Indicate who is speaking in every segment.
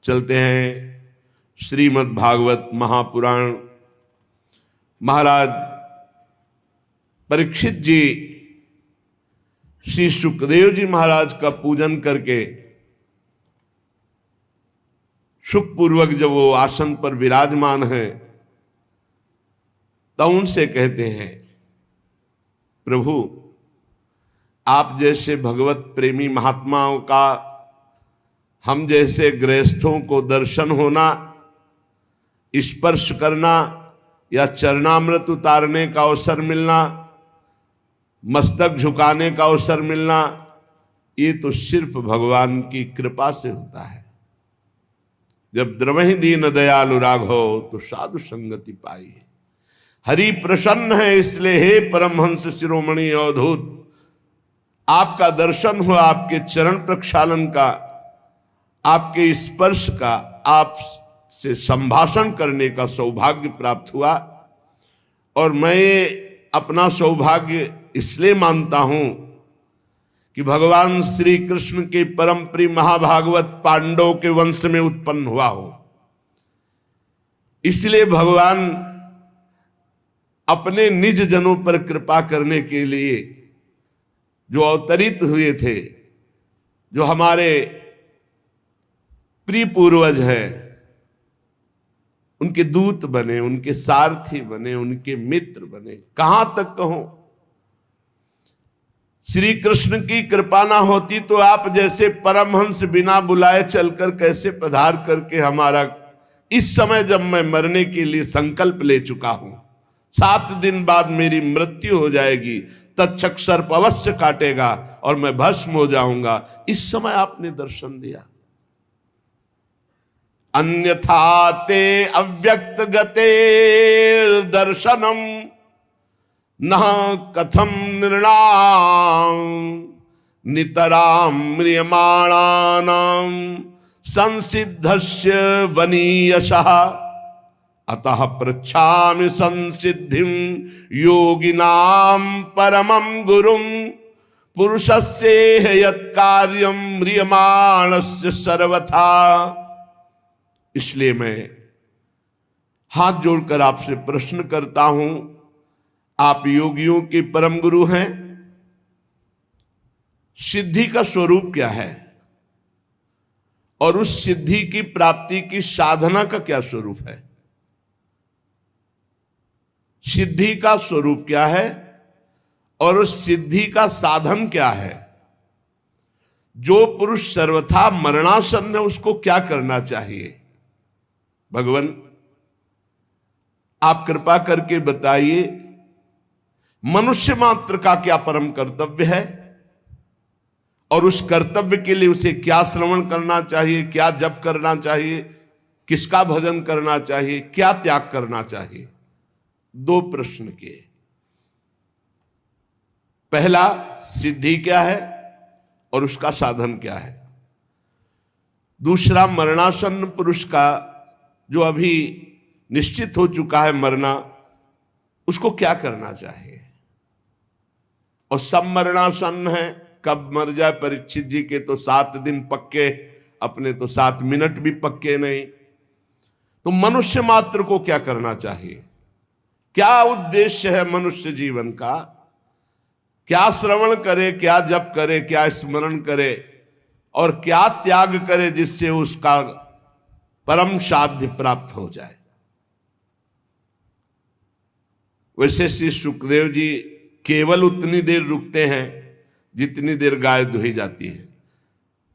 Speaker 1: चलते हैं श्रीमद् भागवत महापुराण। महाराज परीक्षित जी श्री सुखदेव जी महाराज का पूजन करके सुखपूर्वक जब वो आसन पर विराजमान है तो उनसे कहते हैं, प्रभु आप जैसे भगवत प्रेमी महात्माओं का हम जैसे गृहस्थों को दर्शन होना, स्पर्श करना या चरणामृत उतारने का अवसर मिलना, मस्तक झुकाने का अवसर मिलना, ये तो सिर्फ भगवान की कृपा से होता है। जब द्रवहि दीन दयालु राघव तो साधु संगति पाई। हरि प्रसन्न है इसलिए हे परमहंस शिरोमणि अवधूत, आपका दर्शन हुआ, आपके चरण प्रक्षालन का, आपके स्पर्श का, आप से संभाषण करने का सौभाग्य प्राप्त हुआ। और मैं अपना सौभाग्य इसलिए मानता हूं कि भगवान श्री कृष्ण के परम प्रिय महाभागवत पांडवों के वंश में उत्पन्न हुआ हो। इसलिए भगवान अपने निज जनों पर कृपा करने के लिए जो अवतरित हुए थे, जो हमारे प्रिय पूर्वज हैं, उनके दूत बने, उनके सारथी बने, उनके मित्र बने। कहां तक कहूं, श्री कृष्ण की कृपा ना होती तो आप जैसे परमहंस बिना बुलाए चलकर कैसे पधार करके हमारा, इस समय जब मैं मरने के लिए संकल्प ले चुका हूं, 7 दिन बाद मेरी मृत्यु हो जाएगी, तक्षक सर्प अवश्य काटेगा और मैं भस्म हो जाऊंगा, इस समय आपने दर्शन दिया। अन्यथा ते अव्यक्त गते दर्शनम न कथम नृणाम नितराम म्रियमाणानाम संसिद्धस्य वनीयशः अतः पृच्छामि संसिद्धिं योगिनां परमं गुरुं पुरुषस्य यत्कार्यं म्रियमाणस्य सर्वथा। इसलिए मैं हाथ जोड़कर आपसे प्रश्न करता हूं, आप योगियों के परम गुरु हैं, सिद्धि का स्वरूप क्या है और उस सिद्धि की प्राप्ति की साधना का क्या स्वरूप है? सिद्धि का स्वरूप क्या है और उस सिद्धि का साधन क्या है? जो पुरुष सर्वथा मरणासन्न है उसको क्या करना चाहिए? भगवान आप कृपा करके बताइए, मनुष्य मात्र का क्या परम कर्तव्य है और उस कर्तव्य के लिए उसे क्या श्रवण करना चाहिए, क्या जप करना चाहिए, किसका भजन करना चाहिए, क्या त्याग करना चाहिए? 2 प्रश्न किए। पहला, सिद्धि क्या है और उसका साधन क्या है? दूसरा, मरणासन्न पुरुष का जो अभी निश्चित हो चुका है मरना, उसको क्या करना चाहिए? और सब मरणासन्न है, कब मर जाए? परीक्षित जी के तो 7 दिन पक्के, अपने तो 7 मिनट भी पक्के नहीं। तो मनुष्य मात्र को क्या करना चाहिए? क्या उद्देश्य है मनुष्य जीवन का? क्या श्रवण करे, क्या जप करे, क्या स्मरण करे और क्या त्याग करे जिससे उसका परम साध्य प्राप्त हो जाए? वैसे श्री सुखदेव जी केवल उतनी देर रुकते हैं जितनी देर गाय दुही जाती है,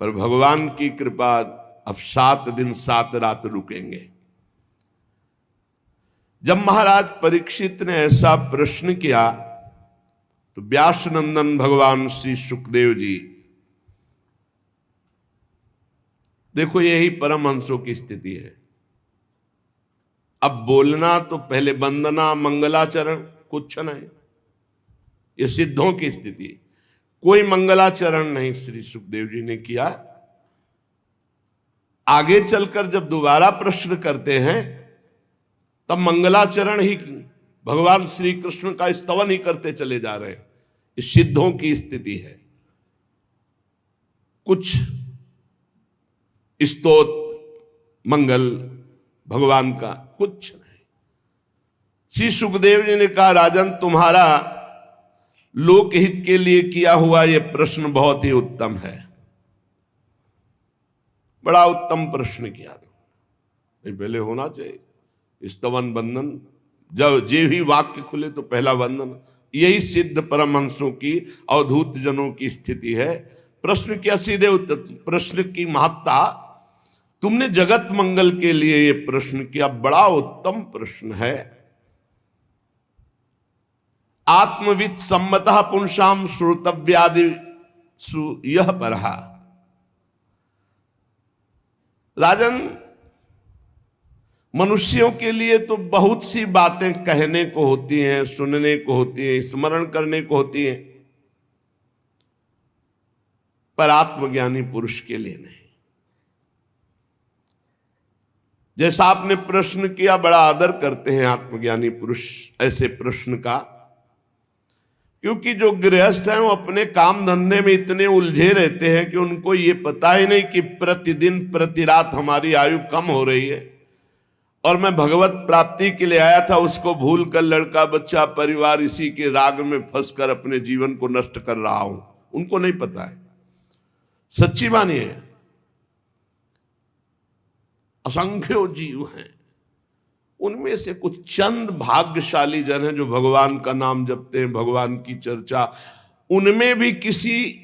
Speaker 1: पर भगवान की कृपा अब 7 दिन 7 रात रुकेंगे। जब महाराज परीक्षित ने ऐसा प्रश्न किया तो व्यास नंदन भगवान श्री सुखदेव जी, देखो यही परमहंसों की स्थिति है। अब बोलना तो पहले वंदना मंगलाचरण कुछ नहीं, ये सिद्धों की स्थिति। कोई मंगलाचरण नहीं श्री सुखदेव जी ने किया। आगे चलकर जब दोबारा प्रश्न करते हैं तब मंगलाचरण ही, भगवान श्री कृष्ण का स्तवन ही करते चले जा रहे हैं। इस सिद्धों की स्थिति है। कुछ स्तोत्र, मंगल भगवान का कुछ नहीं। श्री सुखदेव जी ने कहा, राजन तुम्हारा लोकहित के लिए किया हुआ यह प्रश्न बहुत ही उत्तम है, बड़ा उत्तम प्रश्न किया तुमने। पहले होना चाहिए स्तवन वंदन, जब जे ही वाक्य खुले तो पहला वंदन। यही सिद्ध परमहंसों की अवधूत जनों की स्थिति है। प्रश्न क्या सीधे उत्तर, प्रश्न की महत्ता, तुमने जगत मंगल के लिए यह प्रश्न किया, बड़ा उत्तम प्रश्न है। आत्मविद सम्मतः पुंसाम श्रोतव्यादि यह परहा। राजन, मनुष्यों के लिए तो बहुत सी बातें कहने को होती हैं, सुनने को होती हैं, स्मरण करने को होती हैं, पर आत्मज्ञानी पुरुष के लिए नहीं। जैसा आपने प्रश्न किया, बड़ा आदर करते हैं आत्मज्ञानी पुरुष ऐसे प्रश्न का, क्योंकि जो गृहस्थ हैं वो अपने काम धंधे में इतने उलझे रहते हैं कि उनको ये पता ही नहीं कि प्रतिदिन प्रति रात हमारी आयु कम हो रही है और मैं भगवत प्राप्ति के लिए आया था, उसको भूल कर लड़का बच्चा परिवार इसी के राग में फंसकर अपने जीवन को नष्ट कर रहा हूं। उनको नहीं पता है, सच्ची मानिए। असंख्यों जीव हैं, उनमें से कुछ चंद भाग्यशाली जन हैं जो भगवान का नाम जपते हैं, भगवान की चर्चा। उनमें भी किसी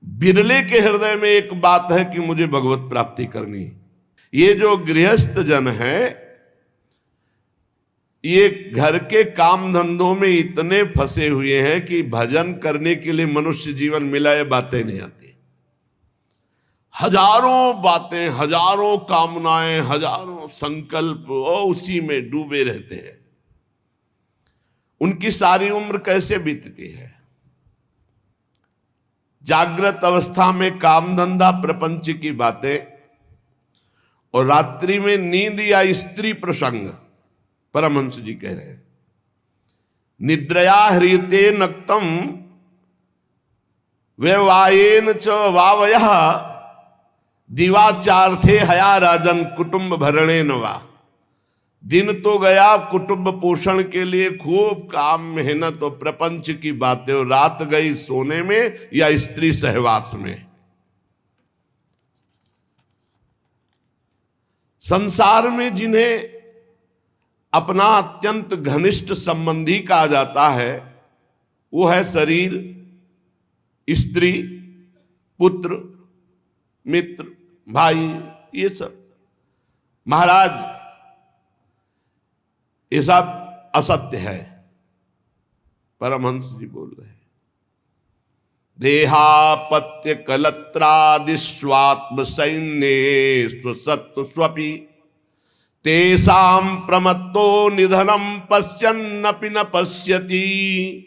Speaker 1: बिरले के हृदय में एक बात है कि मुझे भगवत प्राप्ति करनी है। ये जो गृहस्थ जन है, ये घर के काम धंधों में इतने फंसे हुए हैं कि भजन करने के लिए मनुष्य जीवन मिला, ये बातें नहीं आती। हजारों बातें, हजारों कामनाएं, हजारों संकल्प, वो उसी में डूबे रहते हैं। उनकी सारी उम्र कैसे बीतती है? जागृत अवस्था में काम धंधा प्रपंच की बातें और रात्रि में नींद या स्त्री प्रसंग। परमहंस जी कह रहे हैं, निद्रया ह्रियते नक्तम व्यवायेन च वावयः दिवाचार्थे हया राजन कुटुंब भरणे नवा। दिन तो गया कुटुंब पोषण के लिए, खूब काम मेहनत और प्रपंच की बातें, और रात गई सोने में या स्त्री सहवास में। संसार में जिन्हें अपना अत्यंत घनिष्ठ संबंधी कहा जाता है, वो है शरीर, स्त्री, पुत्र, मित्र, भाई, ये सब। महाराज, ये सब असत्य है। परमहंस जी बोल रहे हैं, देहापत्य कलत्रादि स्वात्म सैन्ये स्वसत्व स्वपि तेषां प्रमत्तो निधनम पश्यन्नपि न पश्यति।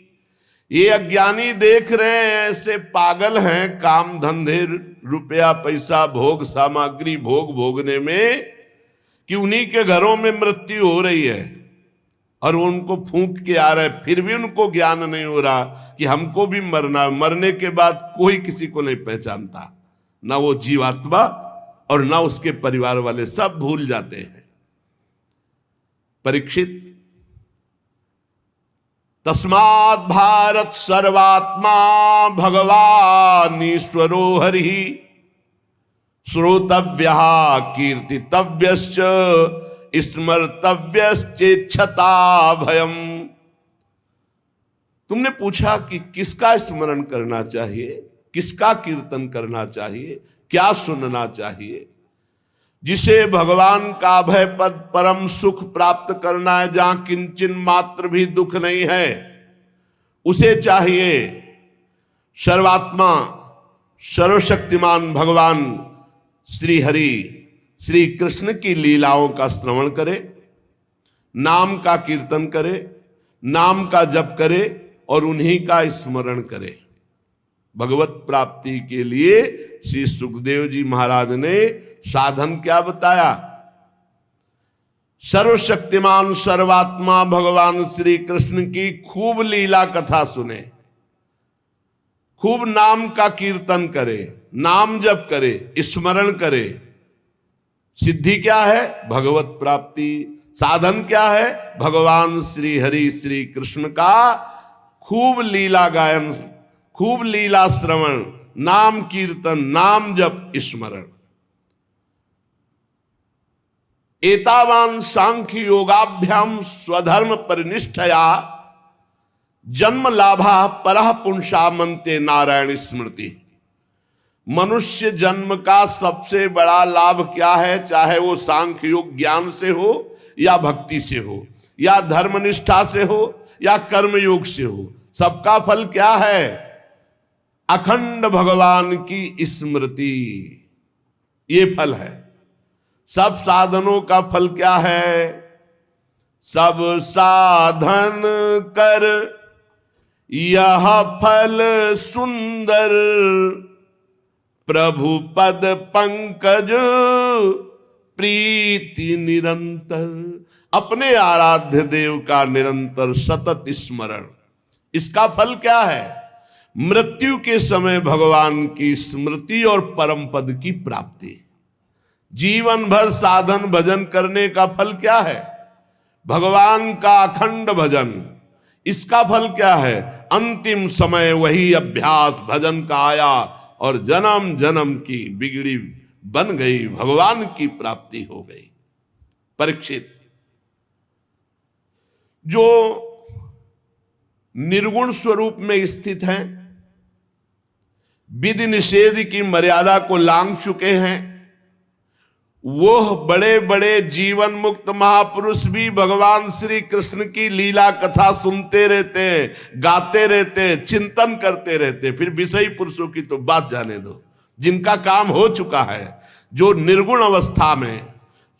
Speaker 1: ये अज्ञानी देख रहे हैं, ऐसे पागल हैं काम धंधे, रुपया पैसा, भोग सामग्री भोग भोगने में, कि उन्हीं के घरों में मृत्यु हो रही है और वो उनको फूंक के आ रहे हैं, फिर भी उनको ज्ञान नहीं हो रहा कि हमको भी मरना। मरने के बाद कोई किसी को नहीं पहचानता, ना वो जीवात्मा और ना उसके परिवार वाले, सब भूल जाते हैं। परीक्षित, तस्मात् भारत सर्वात्मा भगवान ईश्वरो हरि श्रोतव्यः कीर्तितव्यश्च स्मर्तव्यश्चेच्छता भयम्। तुमने पूछा कि किसका स्मरण करना चाहिए, किसका कीर्तन करना चाहिए, क्या सुनना चाहिए? जिसे भगवान का अभय पद परम सुख प्राप्त करना है, जहां किंचन मात्र भी दुख नहीं है, उसे चाहिए सर्वात्मा सर्वशक्तिमान भगवान श्री हरि श्री कृष्ण की लीलाओं का श्रवण करे, नाम का कीर्तन करे, नाम का जप करे और उन्हीं का स्मरण करे। भगवत प्राप्ति के लिए श्री सुखदेव जी महाराज ने साधन क्या बताया? सर्वशक्तिमान सर्वात्मा भगवान श्री कृष्ण की खूब लीला कथा सुने, खूब नाम का कीर्तन करे, नाम जप करे, स्मरण करे, सिद्धि क्या है? भगवत प्राप्ति। साधन क्या है? भगवान श्री हरि श्री कृष्ण का खूब लीला गायन, खूब लीला श्रवण, नाम कीर्तन, नाम जप, स्मरण। एतावान सांख्य योगाभ्याम स्वधर्म परिनिष्ठया जन्म लाभा परः पुंसा मनते नारायण स्मृति। मनुष्य जन्म का सबसे बड़ा लाभ क्या है? चाहे वो सांख्य योग ज्ञान से हो या भक्ति से हो या धर्मनिष्ठा से हो या कर्म योग से हो, सबका फल क्या है? अखंड भगवान की स्मृति। ये फल है। सब साधनों का फल क्या है? सब साधन कर यह फल सुंदर, प्रभु पद पंकज प्रीति निरंतर। अपने आराध्य देव का निरंतर सतत स्मरण। इसका फल क्या है? मृत्यु के समय भगवान की स्मृति और परम पद की प्राप्ति। जीवन भर साधन भजन करने का फल क्या है? भगवान का अखंड भजन। इसका फल क्या है? अंतिम समय वही अभ्यास भजन का आया और जन्म जन्म की बिगड़ी बन गई, भगवान की प्राप्ति हो गई। परीक्षित, जो निर्गुण स्वरूप में स्थित हैं, विधि निषेध की मर्यादा को लांघ चुके हैं, वो बड़े बड़े जीवन मुक्त महापुरुष भी भगवान श्री कृष्ण की लीला कथा सुनते रहते हैं, गाते रहते हैं, चिंतन करते रहते हैं। फिर विषयी पुरुषों की तो बात जाने दो, जिनका काम हो चुका है, जो निर्गुण अवस्था में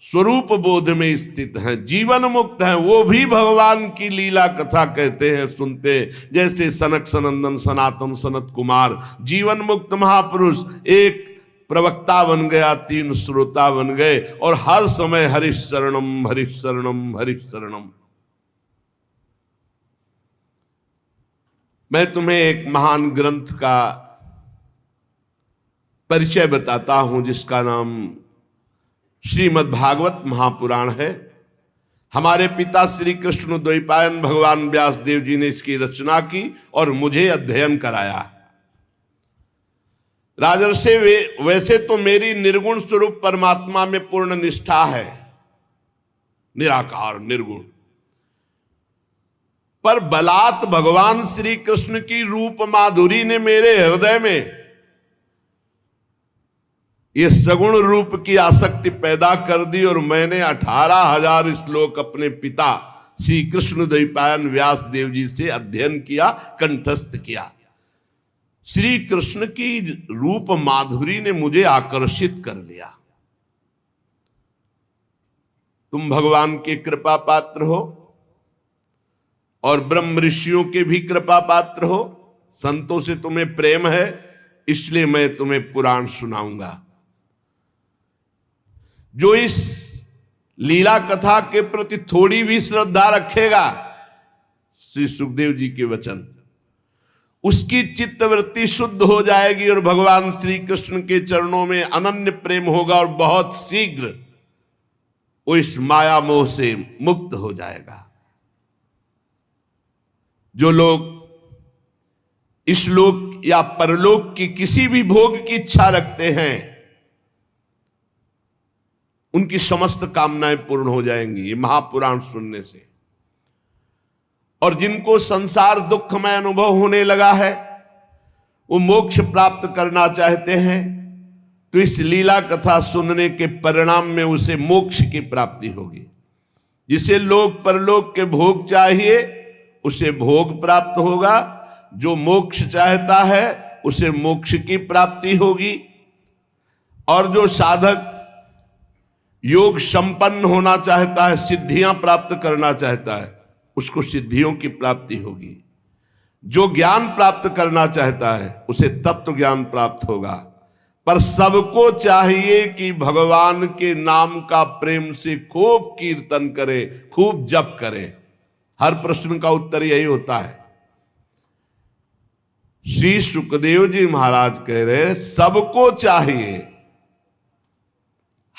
Speaker 1: स्वरूप बोध में स्थित हैं, जीवन मुक्त हैं, वो भी भगवान की लीला कथा कहते हैं, सुनते हैं। जैसे सनक सनंदन सनातन सनत कुमार जीवन मुक्त महापुरुष, एक प्रवक्ता बन गया, 3 श्रोता बन गए और हर समय हरि शरणम हरि शरणम हरि शरणम। मैं तुम्हें एक महान ग्रंथ का परिचय बताता हूं, जिसका नाम श्रीमद् भागवत महापुराण है। हमारे पिता श्री कृष्ण द्वैपायन भगवान व्यास देव जी ने इसकी रचना की और मुझे अध्ययन कराया। राजर्षि, वैसे तो मेरी निर्गुण स्वरूप परमात्मा में पूर्ण निष्ठा है, निराकार निर्गुण, पर बलात् भगवान श्री कृष्ण की रूप माधुरी ने मेरे हृदय में ये सगुण रूप की आसक्ति पैदा कर दी और मैंने 18,000 श्लोक अपने पिता श्री कृष्ण द्वैपायन व्यास देव जी से अध्ययन किया, कंठस्थ किया। श्री कृष्ण की रूप माधुरी ने मुझे आकर्षित कर लिया। तुम भगवान के कृपा पात्र हो और ब्रह्म ऋषियों के भी कृपा पात्र हो, संतों से तुम्हें प्रेम है, इसलिए मैं तुम्हें पुराण सुनाऊंगा। जो इस लीला कथा के प्रति थोड़ी भी श्रद्धा रखेगा, श्री सुखदेव जी के वचन, उसकी चित्तवृत्ति शुद्ध हो जाएगी और भगवान श्री कृष्ण के चरणों में अनन्य प्रेम होगा और बहुत शीघ्र वो इस माया मोह से मुक्त हो जाएगा। जो लोग इस लोक या परलोक की किसी भी भोग की इच्छा रखते हैं, उनकी समस्त कामनाएं पूर्ण हो जाएंगी ये महापुराण सुनने से। और जिनको संसार दुखमय अनुभव होने लगा है, वो मोक्ष प्राप्त करना चाहते हैं, तो इस लीला कथा सुनने के परिणाम में उसे मोक्ष की प्राप्ति होगी। जिसे लोक परलोक के भोग चाहिए उसे भोग प्राप्त होगा, जो मोक्ष चाहता है उसे मोक्ष की प्राप्ति होगी। और जो साधक योग संपन्न होना चाहता है, सिद्धियां प्राप्त करना चाहता है, उसको सिद्धियों की प्राप्ति होगी। जो ज्ञान प्राप्त करना चाहता है उसे तत्व ज्ञान प्राप्त होगा। पर सबको चाहिए कि भगवान के नाम का प्रेम से खूब कीर्तन करे, खूब जप करे। हर प्रश्न का उत्तर यही होता है। श्री सुखदेव जी महाराज कह रहे सबको चाहिए,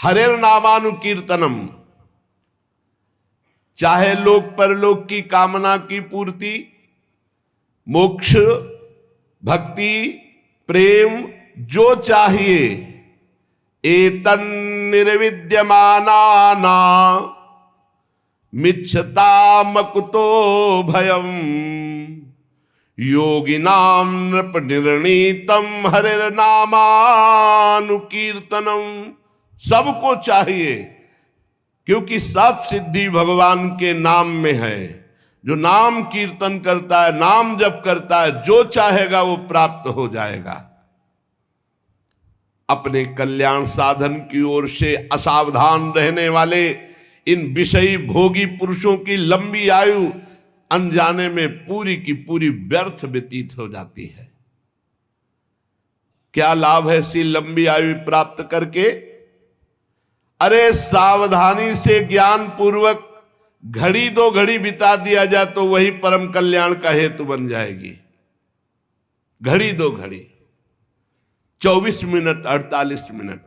Speaker 1: हरेर नामानुकीर्तनम, चाहे लोक परलोक की कामना की पूर्ति, मोक्ष, भक्ति, प्रेम जो चाहिए, एतन निर्विद्यमाना मिच्छतामकुतो भयम योगिनाम नृप निर्णीतम हरिर्नामानुकीर्तनम। सबको चाहिए, क्योंकि सब सिद्धि भगवान के नाम में है। जो नाम कीर्तन करता है, नाम जप करता है, जो चाहेगा वो प्राप्त हो जाएगा। अपने कल्याण साधन की ओर से असावधान रहने वाले इन विषयी भोगी पुरुषों की लंबी आयु अनजाने में पूरी की पूरी व्यर्थ व्यतीत हो जाती है। क्या लाभ है ऐसी लंबी आयु प्राप्त करके? अरे सावधानी से ज्ञान पूर्वक घड़ी दो घड़ी बिता दिया जाए तो वही परम कल्याण का हेतु बन जाएगी। घड़ी दो घड़ी, 24 मिनट, 48 मिनट,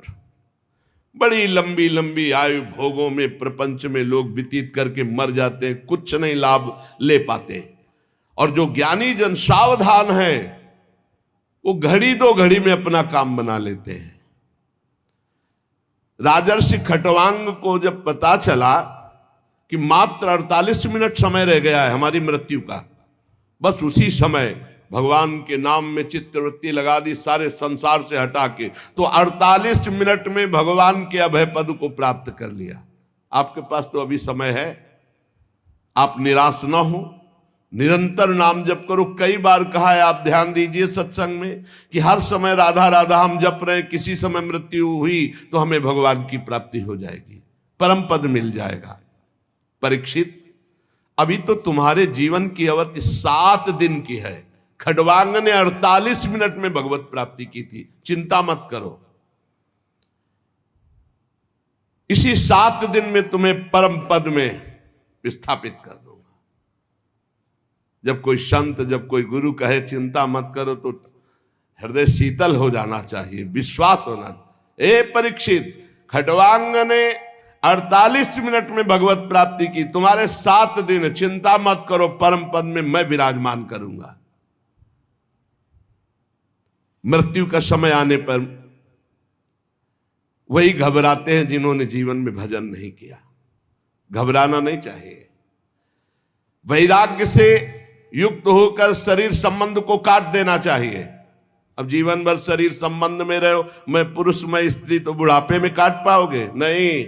Speaker 1: बड़ी लंबी लंबी आयु भोगों में प्रपंच में लोग व्यतीत करके मर जाते हैं, कुछ नहीं लाभ ले पाते। और जो ज्ञानी जन सावधान है वो घड़ी दो घड़ी में अपना काम बना लेते हैं। राजर्षि खटवांग को जब पता चला कि मात्र 48 मिनट समय रह गया है हमारी मृत्यु का, बस उसी समय भगवान के नाम में चित्तवृत्ति लगा दी, सारे संसार से हटा के, तो 48 मिनट में भगवान के अभय पद को प्राप्त कर लिया। आपके पास तो अभी समय है, आप निराश ना हो, निरंतर नाम जप करो। कई बार कहा है, आप ध्यान दीजिए सत्संग में कि हर समय राधा राधा हम जप रहे हैं, किसी समय मृत्यु हुई तो हमें भगवान की प्राप्ति हो जाएगी, परम पद मिल जाएगा। परीक्षित, अभी तो तुम्हारे जीवन की अवधि 7 दिन की है। खडवांग ने 48 मिनट में भगवत प्राप्ति की थी। चिंता मत करो, इसी 7 दिन में तुम्हें परम पद में विस्थापित कर दूंगा। जब कोई संत, जब कोई गुरु कहे चिंता मत करो तो हृदय शीतल हो जाना चाहिए, विश्वास होना। ए परीक्षित, खडवांग ने 48 मिनट में भगवत प्राप्ति की, तुम्हारे 7 दिन, चिंता मत करो, परम पद में मैं विराजमान करूंगा। मृत्यु का समय आने पर वही घबराते हैं जिन्होंने जीवन में भजन नहीं किया। घबराना नहीं चाहिए, वैराग्य से युक्त होकर शरीर संबंध को काट देना चाहिए। अब जीवन भर शरीर संबंध में रहो, मैं पुरुष मैं स्त्री, तो बुढ़ापे में काट पाओगे? नहीं।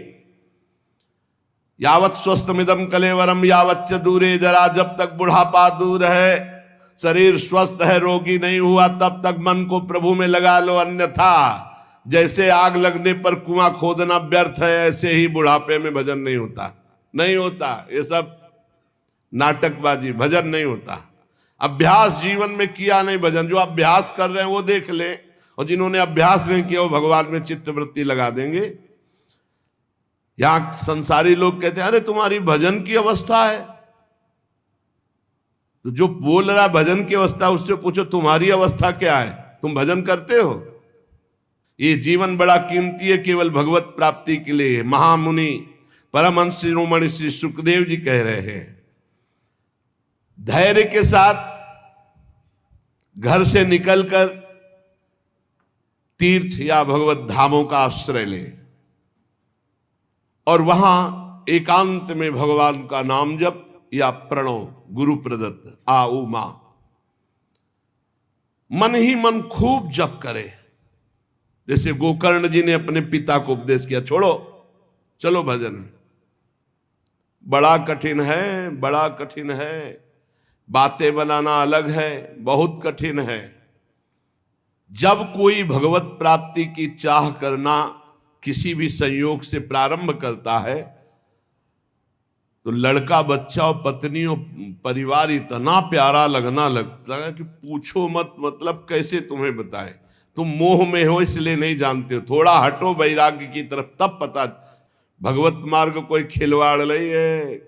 Speaker 1: यावत स्वस्थमिदम कलेवरम यावच्च दूरे जरा, जब तक बुढ़ापा दूर है, शरीर स्वस्थ है, रोगी नहीं हुआ, तब तक मन को प्रभु में लगा लो। अन्यथा जैसे आग लगने पर कुआं खोदना व्यर्थ है, ऐसे ही बुढ़ापे में भजन नहीं होता। नहीं होता, ये सब नाटकबाजी, भजन नहीं होता। अभ्यास जीवन में किया नहीं भजन। जो अभ्यास कर रहे हैं वो देख ले, और जिन्होंने अभ्यास नहीं किया वो भगवान में चित्तवृत्ति लगा देंगे। यहां संसारी लोग कहते हैं अरे तुम्हारी भजन की अवस्था है, तो जो बोल रहा भजन की अवस्था उससे पूछो तुम्हारी अवस्था क्या है, तुम भजन करते हो? ये जीवन बड़ा कीमती है, केवल भगवत प्राप्ति के लिए। महामुनि परमहंस शिरोमणि श्री सुखदेव जी कह रहे हैं, धैर्य के साथ घर से निकलकर तीर्थ या भगवत धामों का आश्रय ले और वहां एकांत में भगवान का नाम जप या प्रणव गुरु प्रदत्त आ उमा मन ही मन खूब जप करे। जैसे गोकर्ण जी ने अपने पिता को उपदेश किया, छोड़ो चलो भजन। बड़ा कठिन है, बड़ा कठिन है, बातें बनाना अलग है, बहुत कठिन है। जब कोई भगवत प्राप्ति की चाह करना किसी भी संयोग से प्रारंभ करता है तो लड़का बच्चा और पत्नी और परिवार इतना प्यारा लगना लगता है कि पूछो मत। मतलब कैसे तुम्हें बताएं, तुम मोह में हो इसलिए नहीं जानते हो। थोड़ा हटो वैराग्य की तरफ, तब पता। भगवत मार्ग कोई खिलवाड़ नहीं है।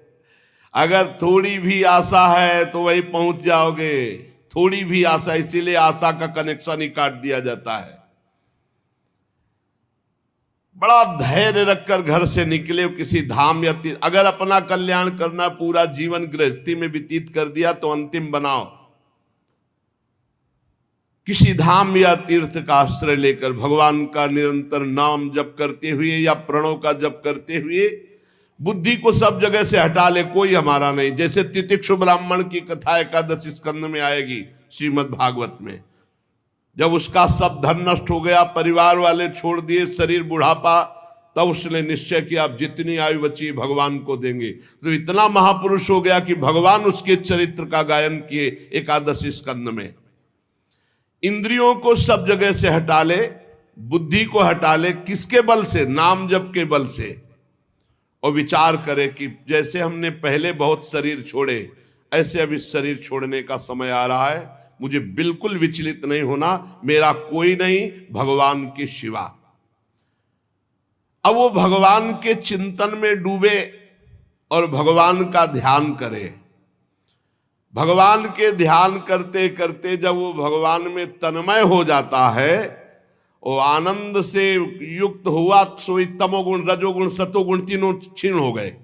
Speaker 1: अगर थोड़ी भी आशा है तो वहीं पहुंच जाओगे। थोड़ी भी आशा, इसीलिए आशा का कनेक्शन ही काट दिया जाता है। बड़ा धैर्य रखकर घर से निकले, किसी धाम या तीर्थ, अगर अपना कल्याण करना, पूरा जीवन गृहस्थी में व्यतीत कर दिया तो अंतिम बनाओ, किसी धाम या तीर्थ का आश्रय लेकर भगवान का निरंतर नाम जप करते हुए या प्रणव का जप करते हुए बुद्धि को सब जगह से हटा ले, कोई हमारा नहीं। जैसे तितिक्षु ब्राह्मण की कथा 11 स्कंद में आएगी श्रीमद् भागवत में, जब उसका सब धन नष्ट हो गया, परिवार वाले छोड़ दिए, शरीर बुढ़ापा, तब उसने निश्चय किया अब जितनी आयु बची भगवान को देंगे। तो इतना महापुरुष हो गया कि भगवान उसके चरित्र का गायन किए 11 स्कंद में। इंद्रियों को सब जगह से हटा ले, बुद्धि को हटा ले, किसके बल से? नाम जप के बल से। और विचार करे कि जैसे हमने पहले बहुत शरीर छोड़े, ऐसे अब इस शरीर छोड़ने का समय आ रहा है, मुझे बिल्कुल विचलित नहीं होना, मेरा कोई नहीं भगवान के सिवा। अब वो भगवान के चिंतन में डूबे और भगवान का ध्यान करे। भगवान के ध्यान करते करते जब वो भगवान में तन्मय हो जाता है, वो आनंद से युक्त हुआ, सोई तमोगुण, रजोगुण, सतोगुण तीनों क्षीण हो गए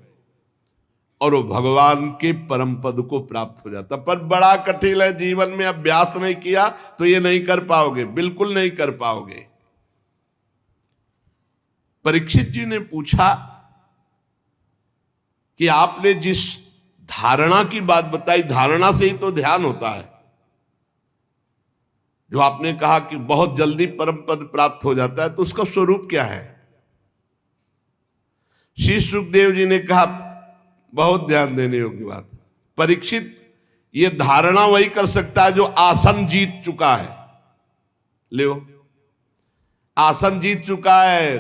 Speaker 1: और वो भगवान के परम पद को प्राप्त हो जाता। पर बड़ा कठिन है, जीवन में अभ्यास नहीं किया तो ये नहीं कर पाओगे, बिल्कुल नहीं कर पाओगे। परीक्षित जी ने पूछा कि आपने जिस धारणा की बात बताई, धारणा से ही तो ध्यान होता है। जो आपने कहा कि बहुत जल्दी परम पद प्राप्त हो जाता है, तो उसका स्वरूप क्या है? श्री सुखदेव जी ने कहा, बहुत ध्यान देने योग्य बात, परीक्षित ये धारणा वही कर सकता है जो आसन जीत चुका है। ले आसन जीत चुका है,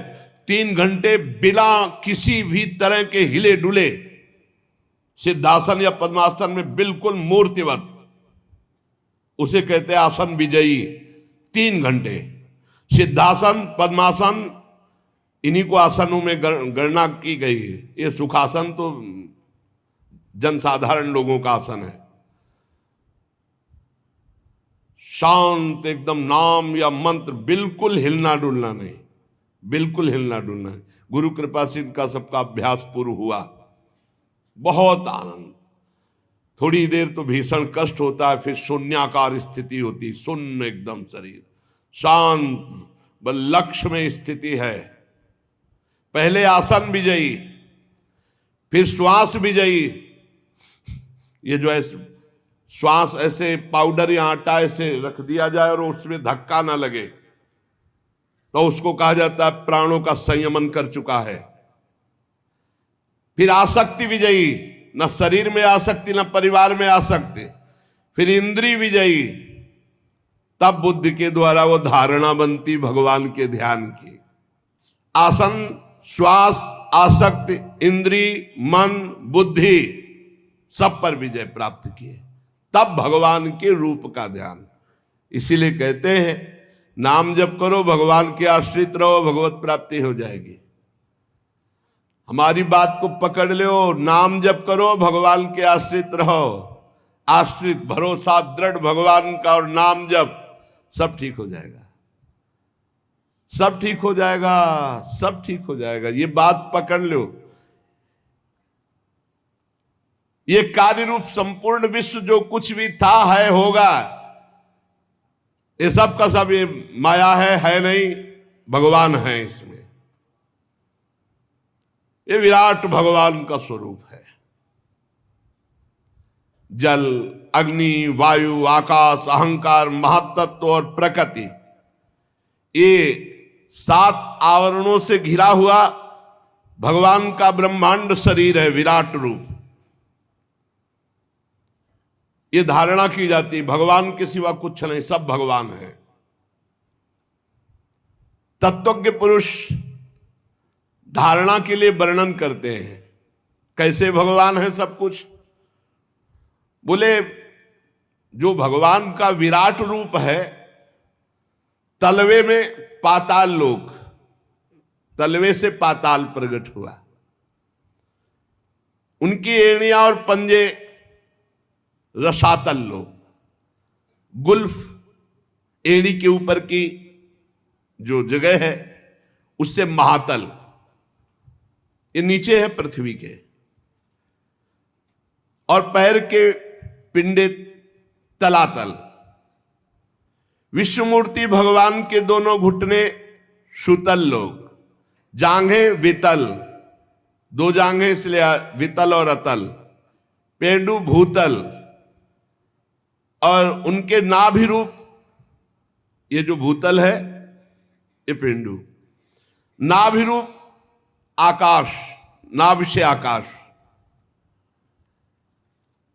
Speaker 1: 3 घंटे बिना किसी भी तरह के हिले डुले सिद्धासन या पद्मासन में बिल्कुल मूर्तिवत, उसे कहते हैं आसन विजयी। 3 घंटे सिद्धासन, पद्मासन, इन्हीं को आसनों में गणना की गई है। ये सुखासन तो जनसाधारण लोगों का आसन है। शांत एकदम, नाम या मंत्र, बिल्कुल हिलना डुलना नहीं, बिल्कुल हिलना डुलना नहीं। गुरु कृपा से इनका सबका अभ्यास पूर्ण हुआ, बहुत आनंद। थोड़ी देर तो भीषण कष्ट होता है, फिर शून्याकार स्थिति होती, शून्य एकदम शरीर शांत, बस लक्ष्य में स्थिति है। पहले आसन विजयी, फिर श्वास विजयी। ये जो है श्वास ऐसे पाउडर या आटा ऐसे रख दिया जाए और उसमें धक्का ना लगे, तो उसको कहा जाता है प्राणों का संयमन कर चुका है। फिर आसक्ति विजयी, न शरीर में आसक्ति न परिवार में आसक्ति। फिर इंद्रिय विजयी, तब बुद्धि के द्वारा वो धारणा बनती भगवान के ध्यान की। आसन, श्वास, आसक्ति, इंद्रिय, मन, बुद्धि, सब पर विजय प्राप्त किए, तब भगवान के रूप का ध्यान। इसीलिए कहते हैं नाम जप करो, भगवान के आश्रित रहो, भगवत प्राप्ति हो जाएगी। हमारी बात को पकड़ लो, नाम जप करो, भगवान के आश्रित रहो। आश्रित, भरोसा दृढ़ भगवान का और नाम जप, सब ठीक हो जाएगा, सब ठीक हो जाएगा, सब ठीक हो जाएगा। ये बात पकड़ लो। ये कार्य रूप संपूर्ण विश्व जो कुछ भी था, है, होगा, ये सब का सब ये माया है नहीं, भगवान है इसमें। ये विराट भगवान का स्वरूप है। जल, अग्नि, वायु, आकाश, अहंकार, महत्त्व और प्रकृति, ये 7 आवरणों से घिरा हुआ भगवान का ब्रह्मांड शरीर है, विराट रूप। ये धारणा की जाती है भगवान के सिवा कुछ नहीं, सब भगवान है। तत्वज्ञ पुरुष धारणा के लिए वर्णन करते हैं, कैसे भगवान है सब कुछ। बोले जो भगवान का विराट रूप है, तलवे में पाताल लोक, तलवे से पाताल प्रकट हुआ। उनकी एड़ियां और पंजे रसातल लोक, गुल्फ एड़ी के ऊपर की जो जगह है उससे महातल, ये नीचे है पृथ्वी के, और पैर के पिंडे तलातल। विश्वमूर्ति भगवान के दोनों घुटने सुतल लोग, जांघें वितल, दो जांघें इसलिए वितल और अतल, पेंडु भूतल, और उनके नाभि रूप, ये जो भूतल है ये पेंडु, नाभि रूप आकाश, नाभि से आकाश,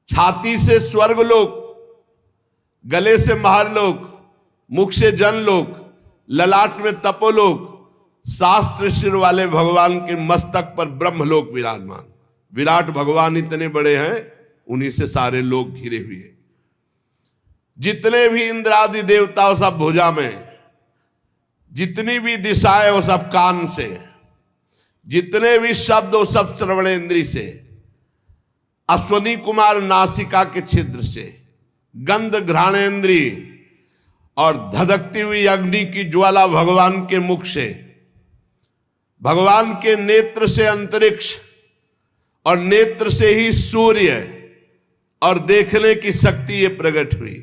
Speaker 1: छाती से स्वर्गलोक, गले से महारलोक, मुख से जनलोक, ललाट में तपोलोक, शास्त्र सिर वाले भगवान के मस्तक पर ब्रह्मलोक विराजमान। विराट भगवान इतने बड़े हैं, उन्हीं से सारे लोग घिरे हुए हैं। जितने भी इंद्रादि देवता वो सब भुजा में, जितनी भी दिशाएं वो सब कान से, जितने भी शब्द वो सब श्रवणेंद्री से, अश्वनी कुमार नासिका के छिद्र से, गंध घ्राणेंद्री और धधकती हुई अग्नि की ज्वाला भगवान के मुख से, भगवान के नेत्र से अंतरिक्ष और नेत्र से ही सूर्य और देखने की शक्ति ये प्रकट हुई।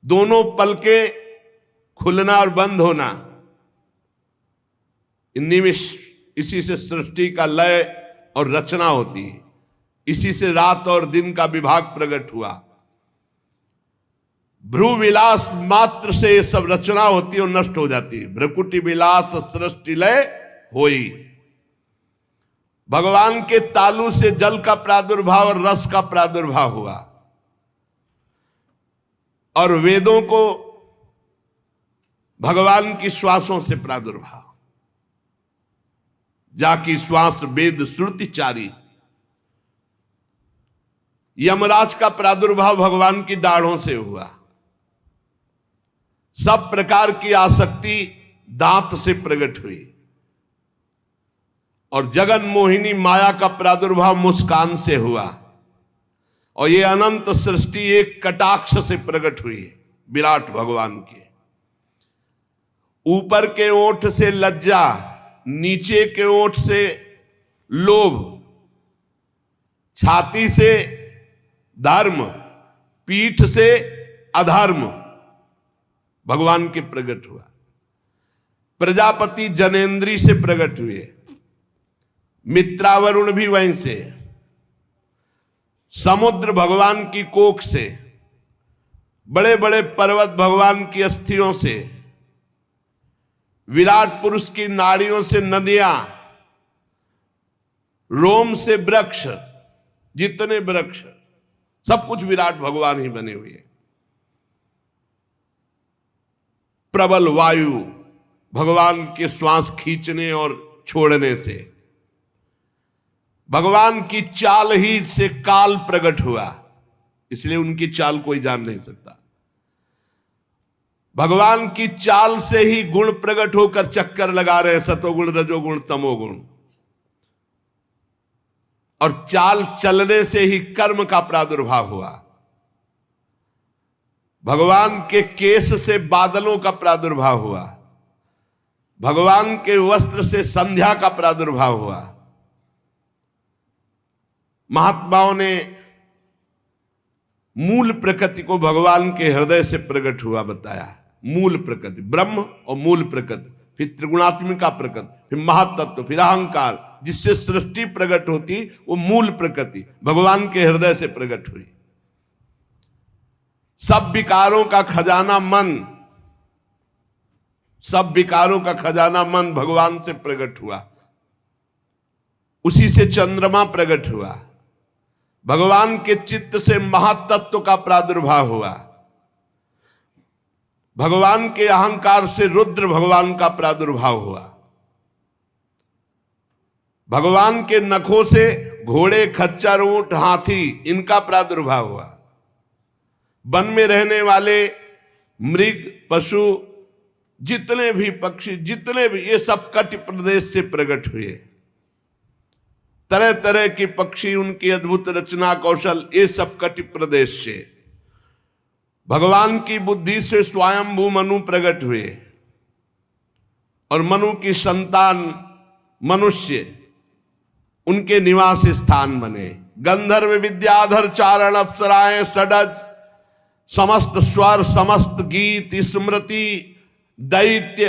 Speaker 1: दोनों पलके खुलना और बंद होना, इसी से सृष्टि का लय और रचना होती है, इसी से रात और दिन का विभाग प्रकट हुआ। भ्रू विलास मात्र से ये सब रचना होती है और नष्ट हो जाती है। भ्रकुटी विलास सृष्टि लय होई। भगवान के तालु से जल का प्रादुर्भाव और रस का प्रादुर्भाव हुआ, और वेदों को भगवान की श्वासों से प्रादुर्भाव, जाकी श्वास वेद श्रुति चारी। यमराज का प्रादुर्भाव भगवान की दाढ़ों से हुआ। सब प्रकार की आसक्ति दांत से प्रकट हुई, और जगन मोहिनी माया का प्रादुर्भाव मुस्कान से हुआ, और ये अनंत सृष्टि एक कटाक्ष से प्रकट हुई विराट भगवान के। ऊपर के ओठ से लज्जा, नीचे के ओठ से लोभ, छाती से धर्म, पीठ से अधर्म भगवान के प्रकट हुआ। प्रजापति जनेन्द्री से प्रकट हुए, मित्रावरुण भी वहीं से, समुद्र भगवान की कोख से, बड़े बड़े पर्वत भगवान की अस्थियों से, विराट पुरुष की नाड़ियों से नदियां, रोम से वृक्ष, जितने वृक्ष सब कुछ विराट भगवान ही बने हुए। प्रबल वायु भगवान के श्वास खींचने और छोड़ने से, भगवान की चाल ही से काल प्रकट हुआ, इसलिए उनकी चाल कोई जान नहीं सकता। भगवान की चाल से ही गुण प्रकट होकर चक्कर लगा रहे हैं, सतोगुण रजोगुण तमोगुण, और चाल चलने से ही कर्म का प्रादुर्भाव हुआ। भगवान के केश से बादलों का प्रादुर्भाव हुआ, भगवान के वस्त्र से संध्या का प्रादुर्भाव हुआ। महात्माओं ने मूल प्रकृति को भगवान के हृदय से प्रकट हुआ बताया। मूल प्रकृति ब्रह्म और मूल प्रकृति, फिर त्रिगुणात्मिका प्रकृति, फिर महातत्व, फिर अहंकार, जिससे सृष्टि प्रकट होती, वो मूल प्रकृति भगवान के हृदय से प्रकट हुई। सब विकारों का खजाना मन, सब विकारों का खजाना मन भगवान से प्रकट हुआ, उसी से चंद्रमा प्रकट हुआ। भगवान के चित्त से महातत्व का प्रादुर्भाव हुआ, भगवान के अहंकार से रुद्र भगवान का प्रादुर्भाव हुआ। भगवान के नखों से घोड़े, खच्चर, ऊंट, हाथी, इनका प्रादुर्भाव हुआ। वन में रहने वाले मृग, पशु, जितने भी पक्षी, जितने भी, ये सब कट प्रदेश से प्रकट हुए। तरह तरह के पक्षी, उनकी अद्भुत रचना कौशल, ये सब कट प्रदेश से। भगवान की बुद्धि से स्वयंभू मनु प्रकट हुए, और मनु की संतान मनुष्य उनके निवास स्थान बने। गंधर्व विद्याधर चारण अप्सराएं षडज समस्त स्वर समस्त गीत स्मृति दैत्य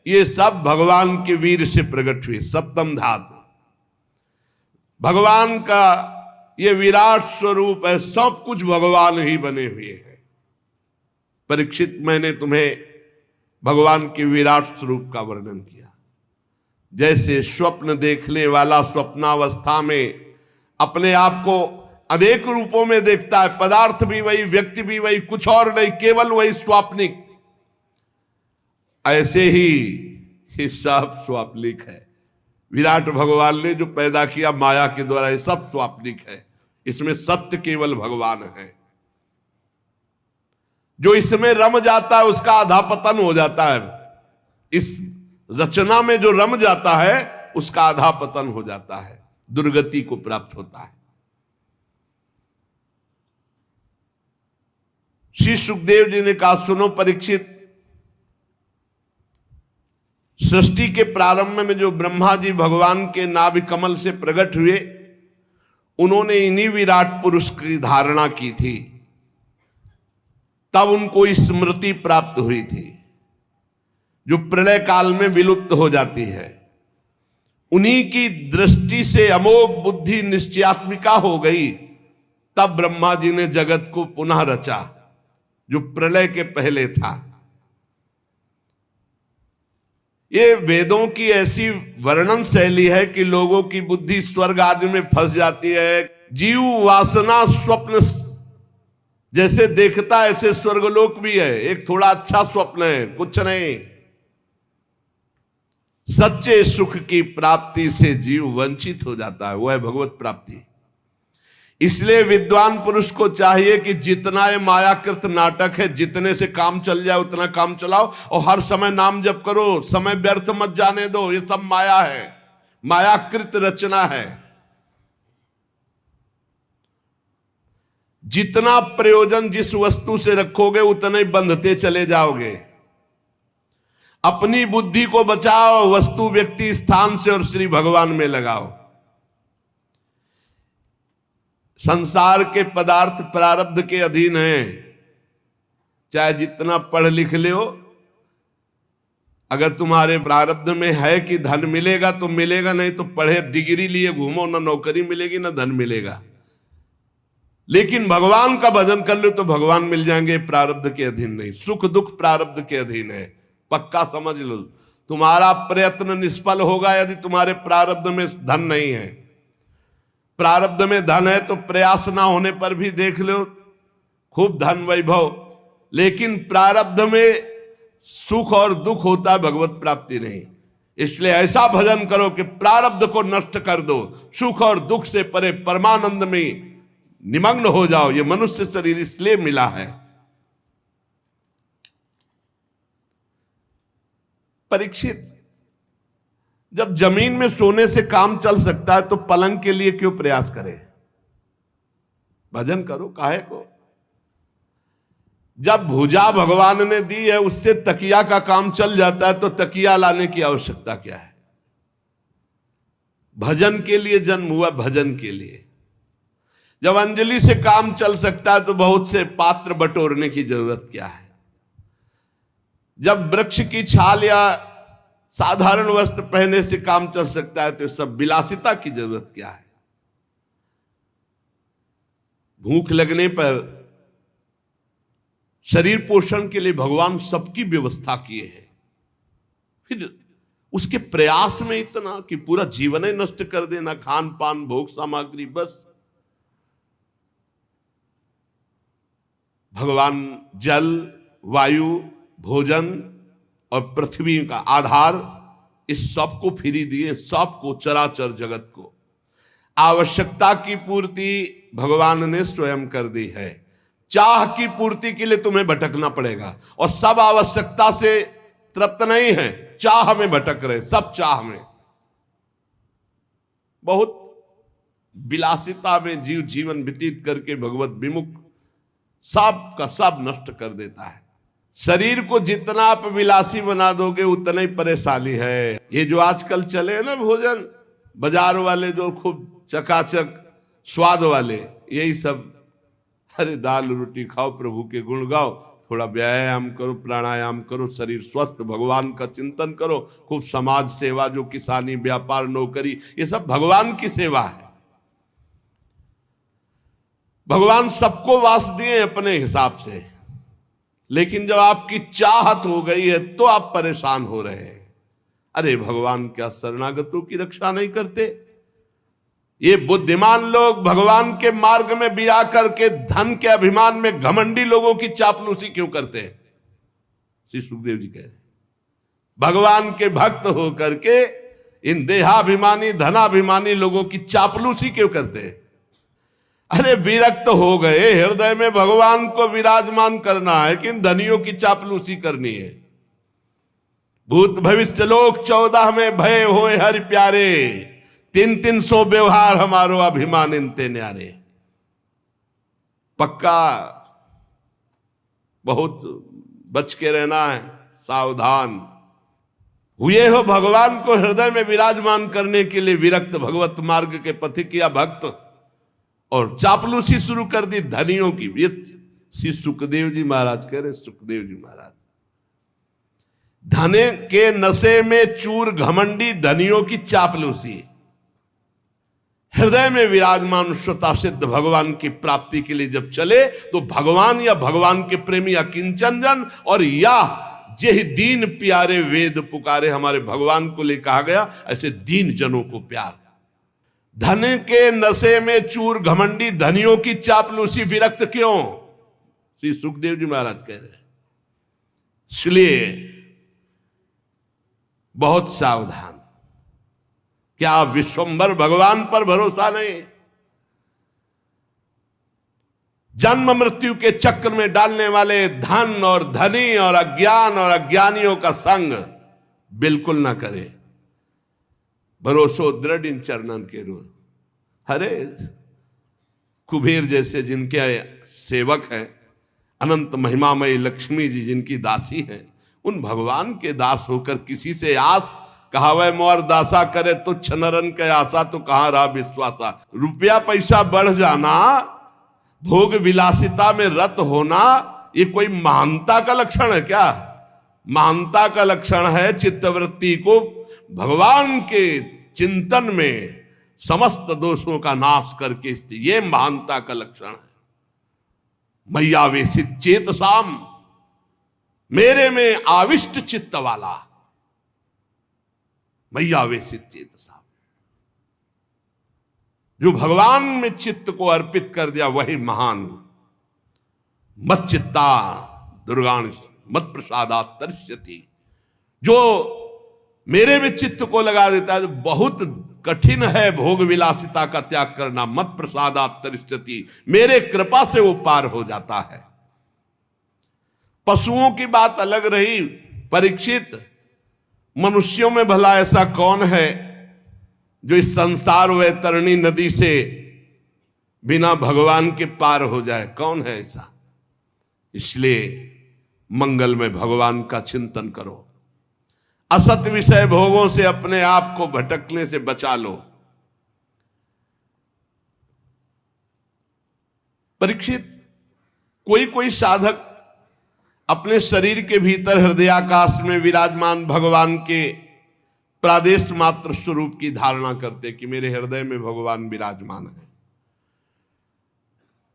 Speaker 1: ये सब भगवान के वीर से प्रकट हुए। सप्तम धातु भगवान का ये विराट स्वरूप है, सब कुछ भगवान ही बने हुए हैं। परीक्षित, मैंने तुम्हें भगवान के विराट स्वरूप का वर्णन किया। जैसे स्वप्न देखने वाला स्वप्नावस्था में अपने आप को अनेक रूपों में देखता है, पदार्थ भी वही, व्यक्ति भी वही, कुछ और नहीं, केवल वही स्वाप्निक। ऐसे ही ये सब स्वाप्निक है। विराट भगवान ने जो पैदा किया माया के द्वारा, ये सब स्वाप्निक है। इसमें सत्य केवल भगवान है। जो इसमें रम जाता है उसका अधापतन हो जाता है। इस रचना में जो रम जाता है उसका अधापतन हो जाता है, दुर्गति को प्राप्त होता है। श्री सुखदेव जी ने कहा, सुनो परीक्षित, सृष्टि के प्रारंभ में जो ब्रह्मा जी भगवान के नाभि कमल से प्रकट हुए, उन्होंने इन्हीं विराट पुरुष की धारणा की थी। तब उनको स्मृति प्राप्त हुई थी जो प्रलय काल में विलुप्त हो जाती है। उन्हीं की दृष्टि से अमोघ बुद्धि निश्चयात्मिका हो गई। तब ब्रह्मा जी ने जगत को पुनः रचा जो प्रलय के पहले था। ये वेदों की ऐसी वर्णन शैली है कि लोगों की बुद्धि स्वर्ग आदि में फंस जाती है। जीव वासना स्वप्न जैसे देखता ऐसे स्वर्गलोक भी है, एक थोड़ा अच्छा स्वप्न है, कुछ नहीं। सच्चे सुख की प्राप्ति से जीव वंचित हो जाता है, वह है भगवत प्राप्ति। इसलिए विद्वान पुरुष को चाहिए कि जितना ये मायाकृत नाटक है, जितने से काम चल जाए उतना काम चलाओ और हर समय नाम जप करो, समय व्यर्थ मत जाने दो। ये सब माया है, मायाकृत रचना है। जितना प्रयोजन जिस वस्तु से रखोगे उतना ही बंधते चले जाओगे। अपनी बुद्धि को बचाओ, वस्तु व्यक्ति स्थान से और श्री भगवान में लगाओ। संसार के पदार्थ प्रारब्ध के अधीन हैं। चाहे जितना पढ़ लिख ले हो, अगर तुम्हारे प्रारब्ध में है कि धन मिलेगा तो मिलेगा, नहीं तो पढ़े डिग्री लिए घूमो, ना नौकरी मिलेगी ना धन मिलेगा। लेकिन भगवान का भजन कर लो तो भगवान मिल जाएंगे, प्रारब्ध के अधीन नहीं। सुख दुख प्रारब्ध के अधीन है, पक्का समझ लो। तुम्हारा प्रयत्न निष्फल होगा यदि तुम्हारे प्रारब्ध में धन नहीं है। प्रारब्ध में धन है तो प्रयास ना होने पर भी देख लो खूब धन वैभव, लेकिन प्रारब्ध में सुख और दुख होता है, भगवत प्राप्ति नहीं। इसलिए ऐसा भजन करो कि प्रारब्ध को नष्ट कर दो, सुख और दुख से परे परमानंद में निमग्न हो जाओ। ये मनुष्य शरीर इसलिए मिला है। परीक्षित, जब जमीन में सोने से काम चल सकता है तो पलंग के लिए क्यों प्रयास करें? भजन करो, काहे को? जब भुजा भगवान ने दी है उससे तकिया का काम चल जाता है तो तकिया लाने की आवश्यकता क्या है? भजन के लिए जन्म हुआ, भजन के लिए। जब अंजलि से काम चल सकता है तो बहुत से पात्र बटोरने की जरूरत क्या है? जब वृक्ष की छाल या साधारण वस्त्र पहनने से काम चल सकता है तो सब विलासिता की जरूरत क्या है? भूख लगने पर शरीर पोषण के लिए भगवान सबकी व्यवस्था किए हैं, फिर उसके प्रयास में इतना कि पूरा जीवन ही नष्ट कर देना, खान पान भोग सामग्री बस। भगवान जल वायु भोजन और पृथ्वी का आधार इस सब को फ्री दिए, सबको, चराचर जगत को। आवश्यकता की पूर्ति भगवान ने स्वयं कर दी है। चाह की पूर्ति के लिए तुम्हें भटकना पड़ेगा और सब आवश्यकता से तृप्त नहीं है, चाह में भटक रहे, सब चाह में। बहुत विलासिता में जीव जीवन व्यतीत करके भगवत विमुख सब का सब नष्ट कर देता है। शरीर को जितना आप विलासी बना दोगे उतना ही परेशानी है। ये जो आजकल चले हैं ना भोजन बाजार वाले, जो खूब चकाचक स्वाद वाले, यही सब। अरे दाल रोटी खाओ, प्रभु के गुण गाओ, थोड़ा व्यायाम करो, प्राणायाम करो, शरीर स्वस्थ, भगवान का चिंतन करो, खूब समाज सेवा, जो किसानी, व्यापार, नौकरी, ये सब भगवान की सेवा है। भगवान सबको वास दिए अपने हिसाब से, लेकिन जब आपकी चाहत हो गई है तो आप परेशान हो रहे हैं। अरे भगवान क्या शरणागतों की रक्षा नहीं करते? ये बुद्धिमान लोग भगवान के मार्ग में भी आकर के धन के अभिमान में घमंडी लोगों की चापलूसी क्यों करते हैं? श्री सुखदेव जी कह रहे भगवान के भक्त होकर के इन देहाभिमानी धनाभिमानी लोगों की चापलूसी क्यों करते हैं? अरे विरक्त हो गए, हृदय में भगवान को विराजमान करना है कि इन धनियों की चापलूसी करनी है। भूत भविष्य लोक 14 में भय होए हरि प्यारे, 300 व्यवहार हमारो अभिमान इनते न्यारे। पक्का बहुत बच के रहना है, सावधान हुए हो भगवान को हृदय में विराजमान करने के लिए विरक्त भगवत मार्ग के पथिक या भक्त, और चापलूसी शुरू कर दी धनियों की। ये श्री सुखदेव जी महाराज कह रहे, सुखदेव जी महाराज, धने के नशे में चूर घमंडी धनियों की चापलूसी। हृदय में विराजमान स्वतः सिद्ध भगवान की प्राप्ति के लिए जब चले तो भगवान या भगवान के प्रेमी या किंचन जन और या जे दीन प्यारे वेद पुकारे, हमारे भगवान को ले कहा गया, ऐसे दीन जनों को प्यार। धन के नशे में चूर घमंडी धनियों की चापलूसी विरक्त क्यों? श्री सुखदेव जी महाराज कह रहे हैं, इसलिए बहुत सावधान। क्या विश्वंभर भगवान पर भरोसा नहीं? जन्म मृत्यु के चक्र में डालने वाले धन और धनी और अज्ञान और अज्ञानियों का संग बिल्कुल ना करे। भरोसो दृढ़ इन चरणन के रू। अरे कुबेर जैसे जिनके सेवक हैं, अनंत महिमामयी लक्ष्मी जी जिनकी दासी हैं, उन भगवान के दास होकर किसी से आस कहावे मोर दासा करे तो छनरन के आशा, तो कहां रहा विश्वासा। रुपया पैसा बढ़ जाना, भोग विलासिता में रत होना, ये कोई महानता का लक्षण है क्या? महानता का लक्षण है चित्तवृत्ति को भगवान के चिंतन में समस्त दोषों का नाश करके, ये महानता का लक्षण है। मैयावेशित चेतसाम, मेरे में आविष्ट चित्त वाला। मैयावेशित चेतसाम, जो भगवान में चित्त को अर्पित कर दिया वही महान। मत चित्ता दुर्गान मत प्रसादात तरिष्यति, जो मेरे में चित्त को लगा देता है। बहुत कठिन है भोग विलासिता का त्याग करना। मत प्रसादात तरिष्यति, मेरे कृपा से वो पार हो जाता है। पशुओं की बात अलग रही परीक्षित, मनुष्यों में भला ऐसा कौन है जो इस संसार वैतरणी नदी से बिना भगवान के पार हो जाए? कौन है ऐसा? इसलिए मंगल में भगवान का चिंतन करो, असत विषय भोगों से अपने आप को भटकने से बचा लो। परीक्षित, कोई कोई साधक अपने शरीर के भीतर हृदयाकाश में विराजमान भगवान के प्रादेश मात्र स्वरूप की धारणा करते कि मेरे हृदय में भगवान विराजमान है,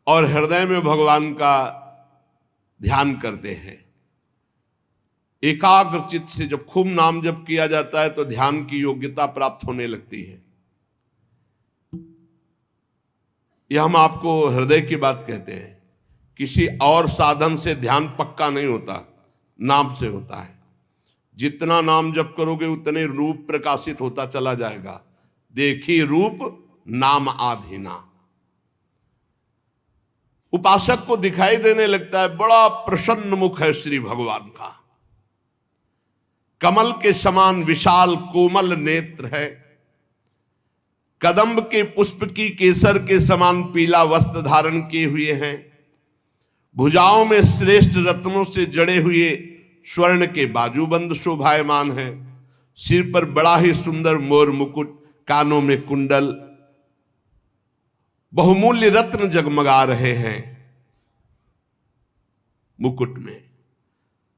Speaker 1: और हृदय में भगवान का ध्यान करते हैं। एकाग्र चित्त से जब खूब नाम जप किया जाता है तो ध्यान की योग्यता प्राप्त होने लगती है। यह हम आपको हृदय की बात कहते हैं। किसी और साधन से ध्यान पक्का नहीं होता, नाम से होता है। जितना नाम जप करोगे उतने रूप प्रकाशित होता चला जाएगा। देखी रूप नाम आधीना। उपासक को दिखाई देने लगता है बड़ा प्रसन्न मुख है श्री भगवान का, कमल के समान विशाल कोमल नेत्र है, कदम्ब के पुष्प की केसर के समान पीला वस्त्र धारण किए हुए हैं, भुजाओं में श्रेष्ठ रत्नों से जड़े हुए स्वर्ण के बाजूबंद शोभायमान है। सिर पर बड़ा ही सुंदर मोर मुकुट, कानों में कुंडल, बहुमूल्य रत्न जगमगा रहे हैं मुकुट में।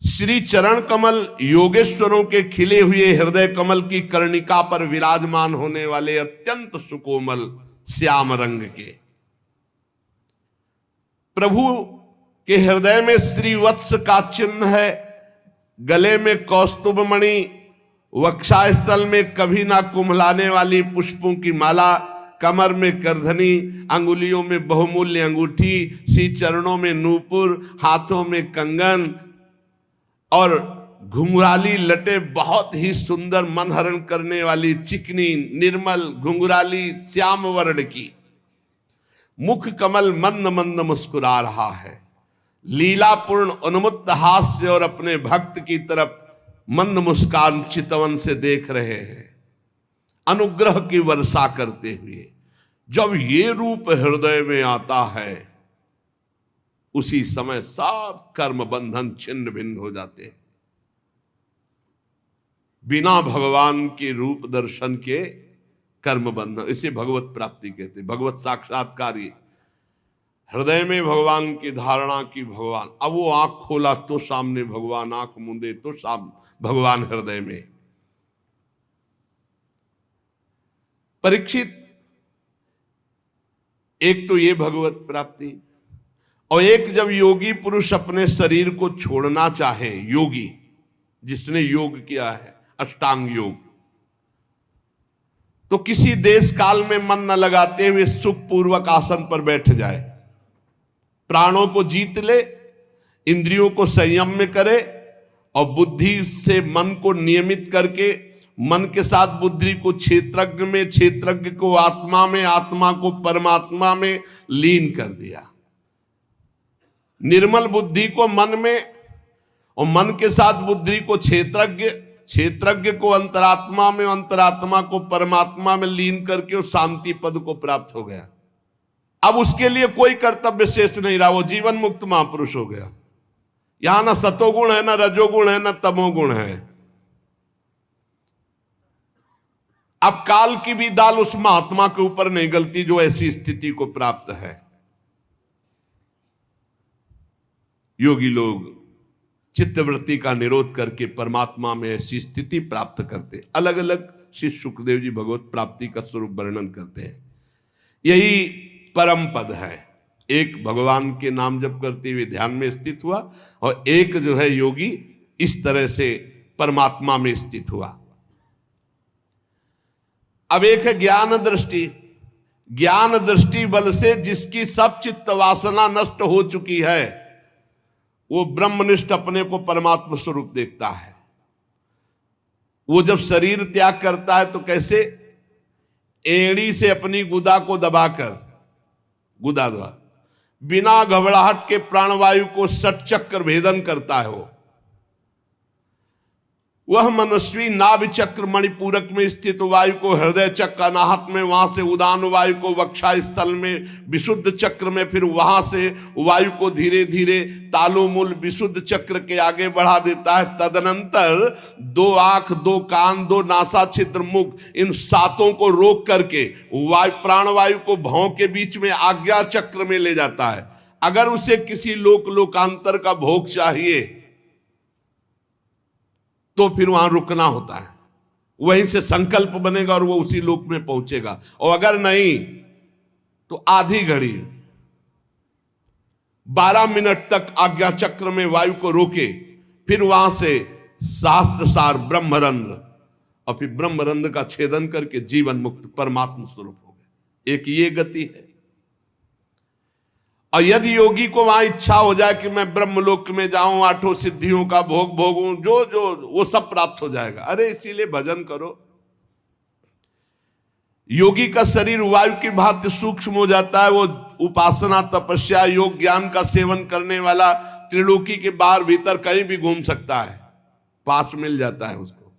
Speaker 1: श्री चरण कमल योगेश्वरों के खिले हुए हृदय कमल की कर्णिका पर विराजमान होने वाले अत्यंत सुकोमल श्याम रंग के प्रभु के हृदय में श्रीवत्स का चिन्ह है। गले में कौस्तुभ मणि, वक्षास्थल में कभी ना कुम्हलाने वाली पुष्पों की माला, कमर में करधनी, अंगुलियों में बहुमूल्य अंगूठी, श्री चरणों में नूपुर, हाथों में कंगन और घुंघराली लटे, बहुत ही सुंदर मन हरण करने वाली चिकनी निर्मल घुंघराली श्याम वर्ण की। मुख कमल मंद मंद मुस्कुरा रहा है। लीलापूर्ण उन्मुक्त हास्य और अपने भक्त की तरफ मंद मुस्कान चितवन से देख रहे हैं, अनुग्रह की वर्षा करते हुए। जब ये रूप हृदय में आता है, उसी समय सब कर्म बंधन छिन्न भिन्न हो जाते हैं। बिना भगवान के रूप दर्शन के कर्म बंधन, इसे भगवत प्राप्ति कहते, भगवत साक्षात्कार। हृदय में भगवान की धारणा की भगवान, अब वो आंख खोला तो सामने भगवान, आंख मूंदे तो भगवान हृदय में। परीक्षित, एक तो ये भगवत प्राप्ति, और एक जब योगी पुरुष अपने शरीर को छोड़ना चाहे, योगी जिसने योग किया है अष्टांग योग, तो किसी देश काल में मन न लगाते हुए सुखपूर्वक आसन पर बैठ जाए, प्राणों को जीत ले, इंद्रियों को संयम में करे और बुद्धि से मन को नियमित करके मन के साथ बुद्धि को क्षेत्रज्ञ में, क्षेत्रज्ञ को आत्मा में, आत्मा को परमात्मा में लीन कर दिया। निर्मल बुद्धि को मन में और मन के साथ बुद्धि को क्षेत्रज्ञ, क्षेत्रज्ञ को अंतरात्मा में, अंतरात्मा को परमात्मा में लीन करके उस शांति पद को प्राप्त हो गया। अब उसके लिए कोई कर्तव्य शेष नहीं रहा, वो जीवन मुक्त महापुरुष हो गया। यहां ना सतोगुण है, ना रजोगुण है, ना तमोगुण है। अब काल की भी दाल उस महात्मा के ऊपर नहीं गलती जो ऐसी स्थिति को प्राप्त है। योगी लोग चित्तवृत्ति का निरोध करके परमात्मा में ऐसी स्थिति प्राप्त करते। अलग अलग श्री सुखदेव जी भगवत प्राप्ति का स्वरूप वर्णन करते हैं। यही परम पद है। एक भगवान के नाम जप करते हुए ध्यान में स्थित हुआ, और एक जो है योगी इस तरह से परमात्मा में स्थित हुआ। अब एक है ज्ञान दृष्टि। ज्ञान दृष्टि बल से जिसकी सब चित्त वासना नष्ट हो चुकी है, वो ब्रह्मनिष्ठ अपने को परमात्मा स्वरूप देखता है। वो जब शरीर त्याग करता है तो कैसे, एड़ी से अपनी गुदा को दबाकर, गुदा द्वारा बिना घबराहट के प्राणवायु को षटचक्र भेदन करता है। वह मनस्वी नाभि चक्र मणिपूरक में स्थित वायु को हृदय चक्र अनाहत में, वहां से उदान वायु को वक्षा स्थल में विशुद्ध चक्र में, फिर वहां से वायु को धीरे धीरे तालुमूल विशुद्ध चक्र के आगे बढ़ा देता है। तदनंतर 2 आंख, 2 कान, 2 नासा छिद्र, मुख, इन 7 को रोक करके वायु प्राणवायु को भौं के बीच में आज्ञा चक्र में ले जाता है। अगर उसे किसी लोकांतर का भोग चाहिए तो फिर वहां रुकना होता है, वहीं से संकल्प बनेगा और वो उसी लोक में पहुंचेगा। और अगर नहीं तो आधी घड़ी 12 मिनट तक आज्ञा चक्र में वायु को रोके, फिर वहां से शास्त्र सार ब्रह्मरंध्र, और फिर ब्रह्मरंध्र का छेदन करके जीवन मुक्त परमात्मा स्वरूप हो गए। एक ये गति है। और यदि योगी को वहां इच्छा हो जाए कि मैं ब्रह्मलोक में जाऊं, 8 सिद्धियों का भोग भोगूं, जो वो सब प्राप्त हो जाएगा। अरे इसीलिए भजन करो। योगी का शरीर वायु की भांति सूक्ष्म हो जाता है। वो उपासना, तपस्या, योग, ज्ञान का सेवन करने वाला त्रिलोकी के बाहर भीतर कहीं भी घूम सकता है, पास मिल जाता है उसको।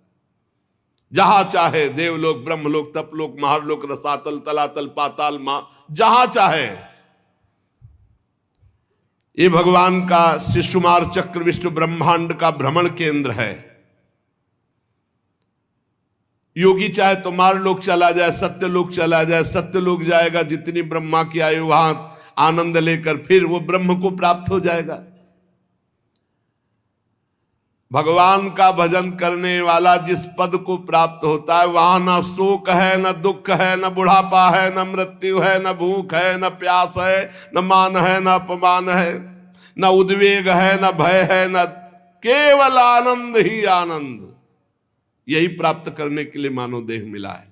Speaker 1: जहां चाहे, देवलोक, ब्रह्मलोक, तपलोक, महारलोक, रसातल, तलातल, पाताल, जहां चाहे। ये भगवान का शिशुमार चक्र विश्व ब्रह्मांड का भ्रमण केंद्र है। योगी चाहे तो मारलोक चला जाए, सत्यलोक चला जाए, सत्यलोक जाएगा, जितनी ब्रह्मा की आयु वहां आनंद लेकर फिर वो ब्रह्म को प्राप्त हो जाएगा। भगवान का भजन करने वाला जिस पद को प्राप्त होता है वहां ना शोक है, न दुख है, न बुढ़ापा है, न मृत्यु है, न भूख है, न प्यास है, न मान है, न अपमान है, न उद्वेग है, न भय है, न केवल आनंद ही आनंद। यही प्राप्त करने के लिए मानव देह मिला है।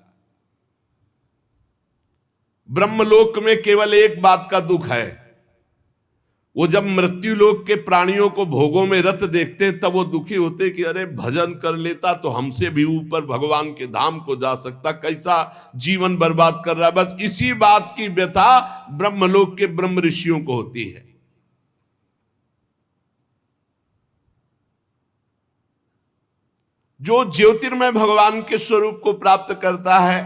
Speaker 1: ब्रह्मलोक में केवल एक बात का दुख है, वो जब मृत्यु लोक के प्राणियों को भोगों में रत देखते तब वो दुखी होते कि अरे भजन कर लेता तो हमसे भी ऊपर भगवान के धाम को जा सकता, कैसा जीवन बर्बाद कर रहा है। बस इसी बात की व्यथा ब्रह्मलोक के ब्रह्म ऋषियों को होती है। जो ज्योतिर्मय भगवान के स्वरूप को प्राप्त करता है,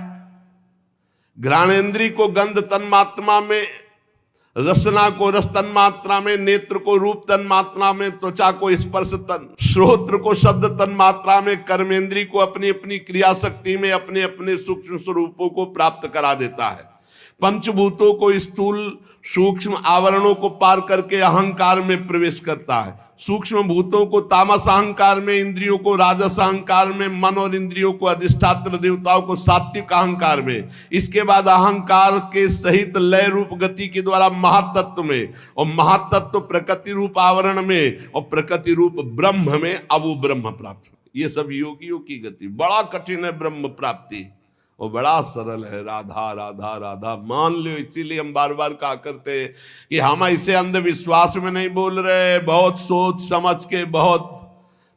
Speaker 1: घ्राणेन्द्रिय को गंध तन्मात्रा में, रसना को रस तन्मात्रा में, नेत्र को रूप तन्मात्रा में, त्वचा को स्पर्श तन, श्रोत्र को शब्द तन्मात्रा में, कर्मेंद्रिय को अपनी अपनी क्रिया शक्ति में अपने अपने सूक्ष्म स्वरूपों को प्राप्त करा देता है। पंचभूतों को स्थूल सूक्ष्म आवरणों को पार करके अहंकार में प्रवेश करता है। सूक्ष्म भूतों को तामस अहंकार में, इंद्रियों को राजस अहंकार में, मन और इंद्रियों को अधिष्ठात्र देवताओं को सात्विक अहंकार में, इसके बाद अहंकार के सहित लय रूप गति के द्वारा महातत्व में, और महातत्व प्रकृति रूप आवरण में, और प्रकृति रूप ब्रह्म में। अब वो ब्रह्म प्राप्त। ये सब योगियों की गति। बड़ा कठिन है ब्रह्म प्राप्ति, वो बड़ा सरल है। राधा राधा राधा मान लो। इसीलिए हम बार बार कहा करते हैं कि हम इसे अंधविश्वास में नहीं बोल रहे, बहुत सोच समझ के, बहुत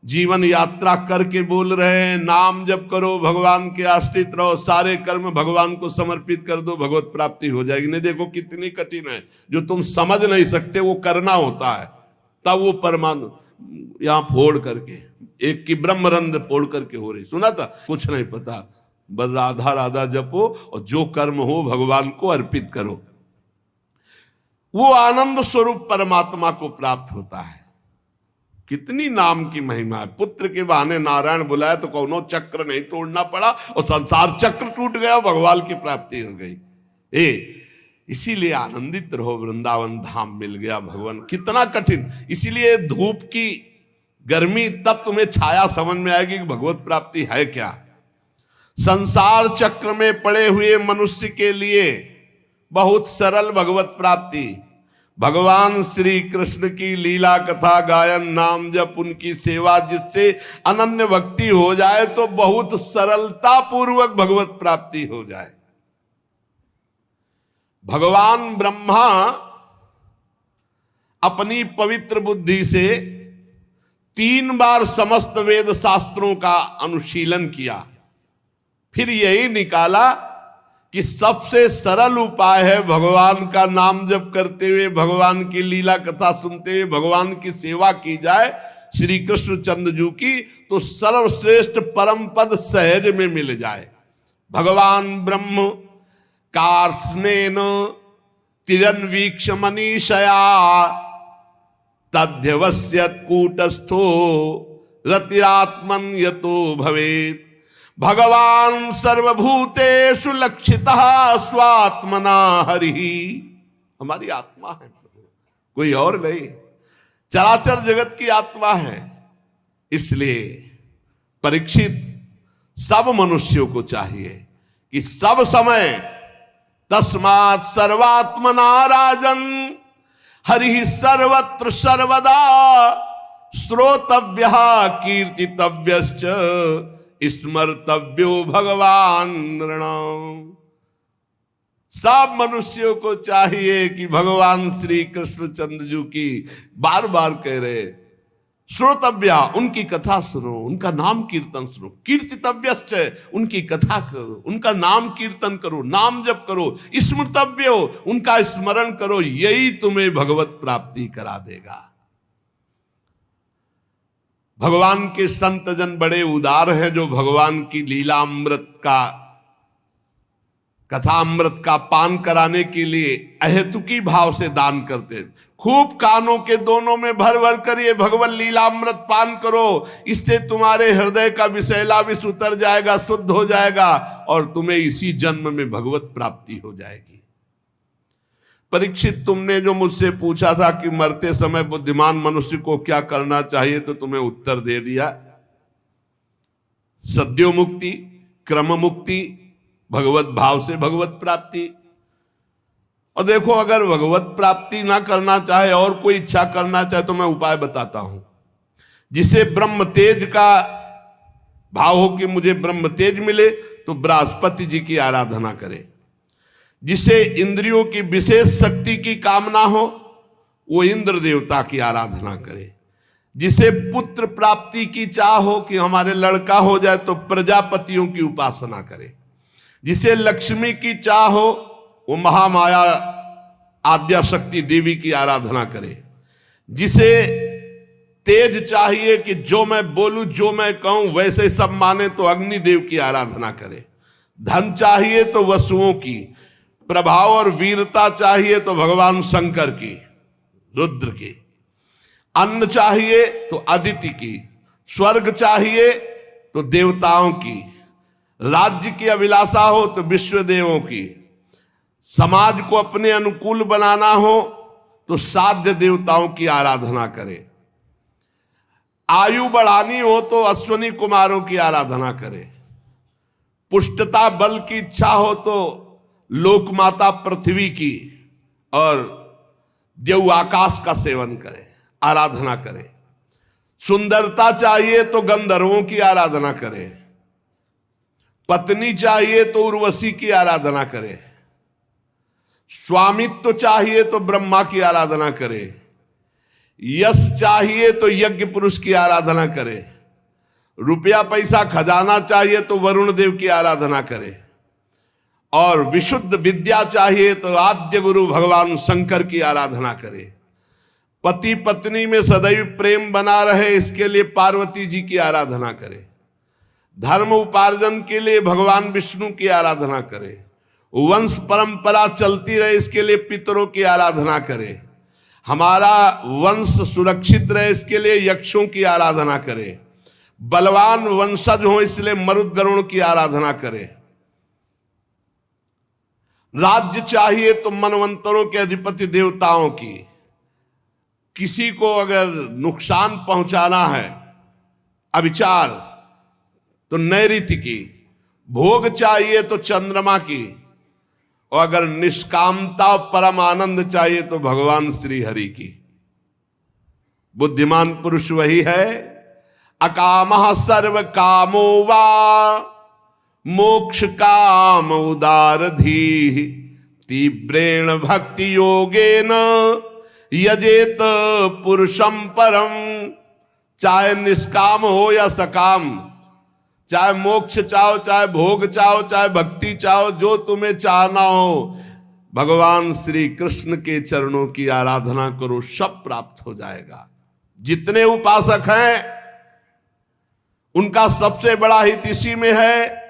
Speaker 1: जीवन यात्रा करके बोल रहे हैं। नाम जप करो, भगवान के आश्रित रहो, सारे कर्म भगवान को समर्पित कर दो, भगवत प्राप्ति हो जाएगी। नहीं, देखो कितनी कठिन है। जो तुम समझ नहीं सकते वो करना होता है, तब वो परमाणु यहाँ फोड़ करके, एक की ब्रह्मरंध्र फोड़ करके हो रही। सुना था? कुछ नहीं पता, बस राधा राधा जपो और जो कर्म हो भगवान को अर्पित करो। वो आनंद स्वरूप परमात्मा को प्राप्त होता है। कितनी नाम की महिमा है। पुत्र के बहाने नारायण बुलाया तो कौनो चक्र नहीं तोड़ना पड़ा और संसार चक्र टूट गया, भगवान की प्राप्ति हो गई। इसीलिए आनंदित रहो, वृंदावन धाम मिल गया भगवान। कितना कठिन। इसीलिए धूप की गर्मी तब तुम्हें छाया समझ में आएगी कि भगवत प्राप्ति है क्या। संसार चक्र में पड़े हुए मनुष्य के लिए बहुत सरल भगवत प्राप्ति। भगवान श्री कृष्ण की लीला कथा गायन, नाम जप, उनकी सेवा, जिससे अनन्य भक्ति हो जाए तो बहुत सरलता पूर्वक भगवत प्राप्ति हो जाए। भगवान ब्रह्मा अपनी पवित्र बुद्धि से 3 बार समस्त वेद शास्त्रों का अनुशीलन किया, फिर यही निकाला कि सबसे सरल उपाय है भगवान का नाम जप करते हुए, भगवान की लीला कथा सुनते हुए भगवान की सेवा की जाए श्री कृष्ण चंद्रजू की, तो सर्वश्रेष्ठ परम पद सहज में मिल जाए। भगवान ब्रह्म कार्त्स्नेन तिरन्वीक्ष मनीषया तध्यवस्यत् कूटस्थो रतिरात्मन यतो भवेत्। भगवान सर्वभूतेषु लक्षितः स्वात्मना हरिः। हमारी आत्मा है, कोई और नहीं, चराचर जगत की आत्मा है। इसलिए परीक्षित सब मनुष्यों को चाहिए कि सब समय तस्मात् सर्वात्मना राजन हरिः सर्वत्र सर्वदा श्रोतव्यः कीर्तितव्यश्च स्मर्तव्यो भगवान नृणाम। सब मनुष्यों को चाहिए कि भगवान श्री कृष्ण चंद्रजू की, बार बार कह रहे, श्रोतव्या, उनकी कथा सुनो, उनका नाम कीर्तन सुनो। कीर्तितव्यश्च, उनकी कथा करो, उनका नाम कीर्तन करो, नाम जप करो। स्मृतव्यो, उनका स्मरण करो। यही तुम्हें भगवत प्राप्ति करा देगा। भगवान के संत जन बड़े उदार हैं, जो भगवान की लीला अमृत का कथामृत का पान कराने के लिए अहेतुकी भाव से दान करते। खूब कानों के दोनों में भर भर कर ये भगवत लीलामृत पान करो, इससे तुम्हारे हृदय का विषैला विष उतर जाएगा, शुद्ध हो जाएगा और तुम्हें इसी जन्म में भगवत प्राप्ति हो जाएगी। परीक्षित, तुमने जो मुझसे पूछा था कि मरते समय बुद्धिमान मनुष्य को क्या करना चाहिए, तो तुम्हें उत्तर दे दिया। सद्यो मुक्ति, क्रम मुक्ति, भगवत भाव से भगवत प्राप्ति। और देखो, अगर भगवत प्राप्ति ना करना चाहे और कोई इच्छा करना चाहे तो मैं उपाय बताता हूं। जिसे ब्रह्म तेज का भाव हो कि मुझे ब्रह्म तेज मिले, तो बृहस्पति जी की आराधना करे। जिसे इंद्रियों की विशेष शक्ति की कामना हो, वो इंद्र देवता की आराधना करे। जिसे पुत्र प्राप्ति की चाह हो कि हमारे लड़का हो जाए, तो प्रजापतियों की उपासना करे। जिसे लक्ष्मी की चाह हो, वो महामाया आद्या शक्ति देवी की आराधना करे। जिसे तेज चाहिए कि जो मैं बोलूं, जो मैं कहूं वैसे सब माने, तो अग्निदेव की आराधना करे। धन चाहिए तो वसुओं की, प्रभाव और वीरता चाहिए तो भगवान शंकर की, रुद्र की। अन्न चाहिए तो अदिति की, स्वर्ग चाहिए तो देवताओं की, राज्य की अभिलाषा हो तो विश्वदेवों की, समाज को अपने अनुकूल बनाना हो तो साध्य देवताओं की आराधना करे। आयु बढ़ानी हो तो अश्वनी कुमारों की आराधना करे। पुष्टता बल की इच्छा हो तो लोकमाता पृथ्वी की और देव आकाश का सेवन करे, आराधना करे। सुंदरता चाहिए तो गंधर्वों की आराधना करे। पत्नी चाहिए तो उर्वशी की आराधना करे। स्वामित्व चाहिए तो ब्रह्मा की आराधना करे। यश चाहिए तो यज्ञ पुरुष की आराधना करे। रुपया पैसा खजाना चाहिए तो वरुण देव की आराधना करे। और विशुद्ध विद्या चाहिए तो आद्य गुरु भगवान शंकर की आराधना करे। पति पत्नी में सदैव प्रेम बना रहे, इसके लिए पार्वती जी की आराधना करे। धर्म उपार्जन के लिए भगवान विष्णु की आराधना करे। वंश परंपरा चलती रहे, इसके लिए पितरों की आराधना करे। हमारा वंश सुरक्षित रहे, इसके लिए यक्षों की आराधना करे। बलवान वंशज हो, इसलिए मरुदगरुण की आराधना करे। राज्य चाहिए तो मनवंतरों के अधिपति देवताओं की। किसी को अगर नुकसान पहुंचाना है, अविचार, तो नैऋत्य की। भोग चाहिए तो चंद्रमा की। और अगर निष्कामता परम आनंद चाहिए तो भगवान श्री हरि की। बुद्धिमान पुरुष वही है। अकामः सर्व कामो वा मोक्ष काम उदारधीः तीव्रेण भक्ति योगेन यजेत पुरुषम परम। चाहे निष्काम हो या सकाम, चाहे मोक्ष चाहो, चाहे भोग चाहो, चाहे भक्ति चाहो, जो तुम्हें चाहना हो, भगवान श्री कृष्ण के चरणों की आराधना करो, सब प्राप्त हो जाएगा। जितने उपासक हैं उनका सबसे बड़ा हित इसी में है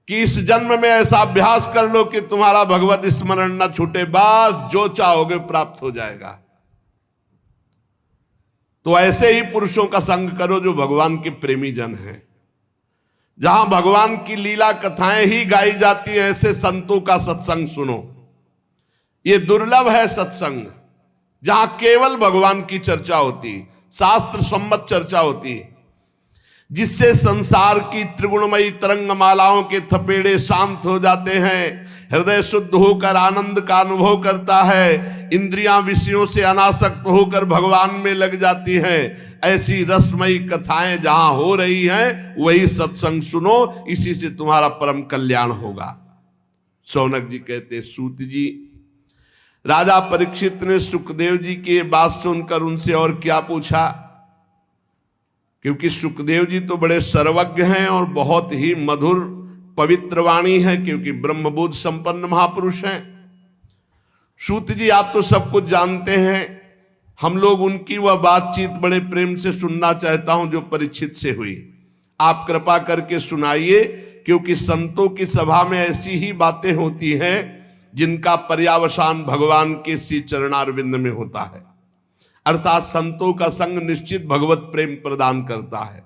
Speaker 1: कि इस जन्म में ऐसा अभ्यास कर लो कि तुम्हारा भगवत स्मरण न छूटे, बस जो चाहोगे प्राप्त हो जाएगा। तो ऐसे ही पुरुषों का संग करो जो भगवान के प्रेमी जन हैं। जहां भगवान की लीला कथाएं ही गाई जाती हैं, ऐसे संतों का सत्संग सुनो। ये दुर्लभ है सत्संग, जहां केवल भगवान की चर्चा होती, शास्त्र सम्मत चर्चा होती, जिससे संसार की त्रिगुणमयी तरंगमालाओं के थपेड़े शांत हो जाते हैं। हृदय शुद्ध होकर आनंद का अनुभव करता है। इंद्रियां विषयों से अनासक्त होकर भगवान में लग जाती हैं। ऐसी रसमयी कथाएं जहां हो रही हैं, वही सत्संग सुनो, इसी से तुम्हारा परम कल्याण होगा। शौनक जी कहते, सूत जी, राजा परीक्षित ने सुखदेव जी की बात सुनकर उनसे और क्या पूछा, क्योंकि सुखदेव जी तो बड़े सर्वज्ञ हैं और बहुत ही मधुर पवित्र वाणी है, क्योंकि ब्रह्मबोध संपन्न महापुरुष हैं। सूत जी, आप तो सब कुछ जानते हैं, हम लोग उनकी वह बातचीत बड़े प्रेम से सुनना चाहता हूं जो परीक्षित से हुई। आप कृपा करके सुनाइए, क्योंकि संतों की सभा में ऐसी ही बातें होती हैं जिनका पर्यावसान भगवान के श्री चरणारविंद में होता है। अर्थात संतों का संग निश्चित भगवत प्रेम प्रदान करता है।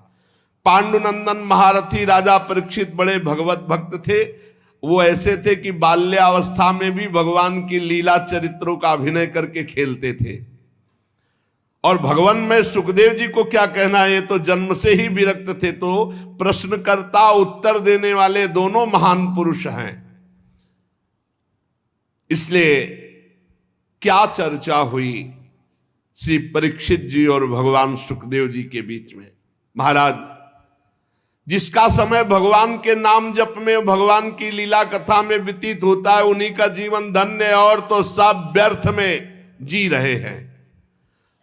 Speaker 1: पांडुनंदन महारथी राजा परीक्षित बड़े भगवत भक्त थे। वो ऐसे थे कि बाल्यावस्था में भी भगवान की लीला चरित्रों का अभिनय करके खेलते थे। और भगवान में सुखदेव जी को क्या कहना है, ये तो जन्म से ही विरक्त थे, तो प्रश्नकर्ता उत्तर देने वाले दोनों महान पुरुष हैं। इसलिए क्या चर्चा हुई श्री परीक्षित जी और भगवान सुखदेव जी के बीच में। महाराज, जिसका समय भगवान के नाम जप में, भगवान की लीला कथा में व्यतीत होता है, उन्हीं का जीवन धन्य है, और तो सब व्यर्थ में जी रहे हैं।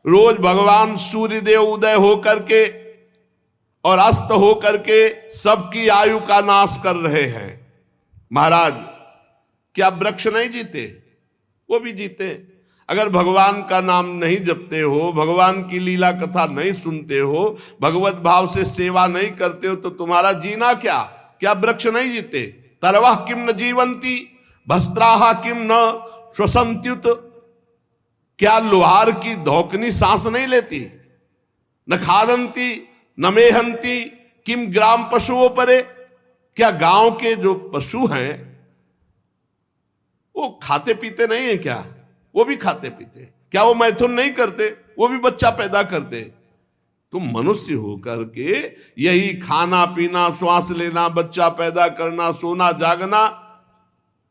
Speaker 1: रोज भगवान सूर्यदेव उदय होकर के और अस्त होकर के सबकी आयु का नाश कर रहे हैं। महाराज, क्या वृक्ष नहीं जीते? वो भी जीते। अगर भगवान का नाम नहीं जपते हो, भगवान की लीला कथा नहीं सुनते हो, भगवत भाव से सेवा नहीं करते हो, तो तुम्हारा जीना क्या? क्या वृक्ष नहीं जीते? तरवाह किम न जीवंती, भस्त्राहा किम न श्वसंत्युत। क्या लोहार की धोकनी सांस नहीं लेती? न खादंती न मेहंती किम ग्राम पशुओं परे। क्या गांव के जो पशु हैं वो खाते पीते नहीं है क्या? वो भी खाते पीते। क्या वो मैथुन नहीं करते? वो भी बच्चा पैदा करते। तुम मनुष्य होकर के यही खाना पीना, श्वास लेना, बच्चा पैदा करना, सोना जागना,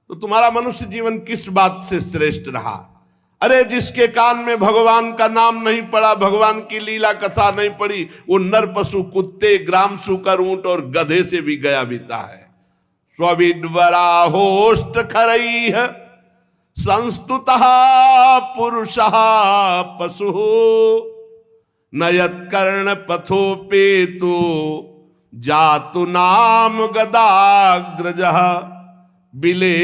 Speaker 1: तो तुम्हारा मनुष्य जीवन किस बात से श्रेष्ठ रहा? अरे जिसके कान में भगवान का नाम नहीं पड़ा, भगवान की लीला कथा नहीं पड़ी, वो नर पशु, कुत्ते, ग्राम सूकर, ऊंट और गधे से भी गया बीता है। स्विडवरा होष्ट खरई संस्तुतः पुरुषः पशु नयत कर्ण पथोपेतु जातु नाम गदाग्रजः बिले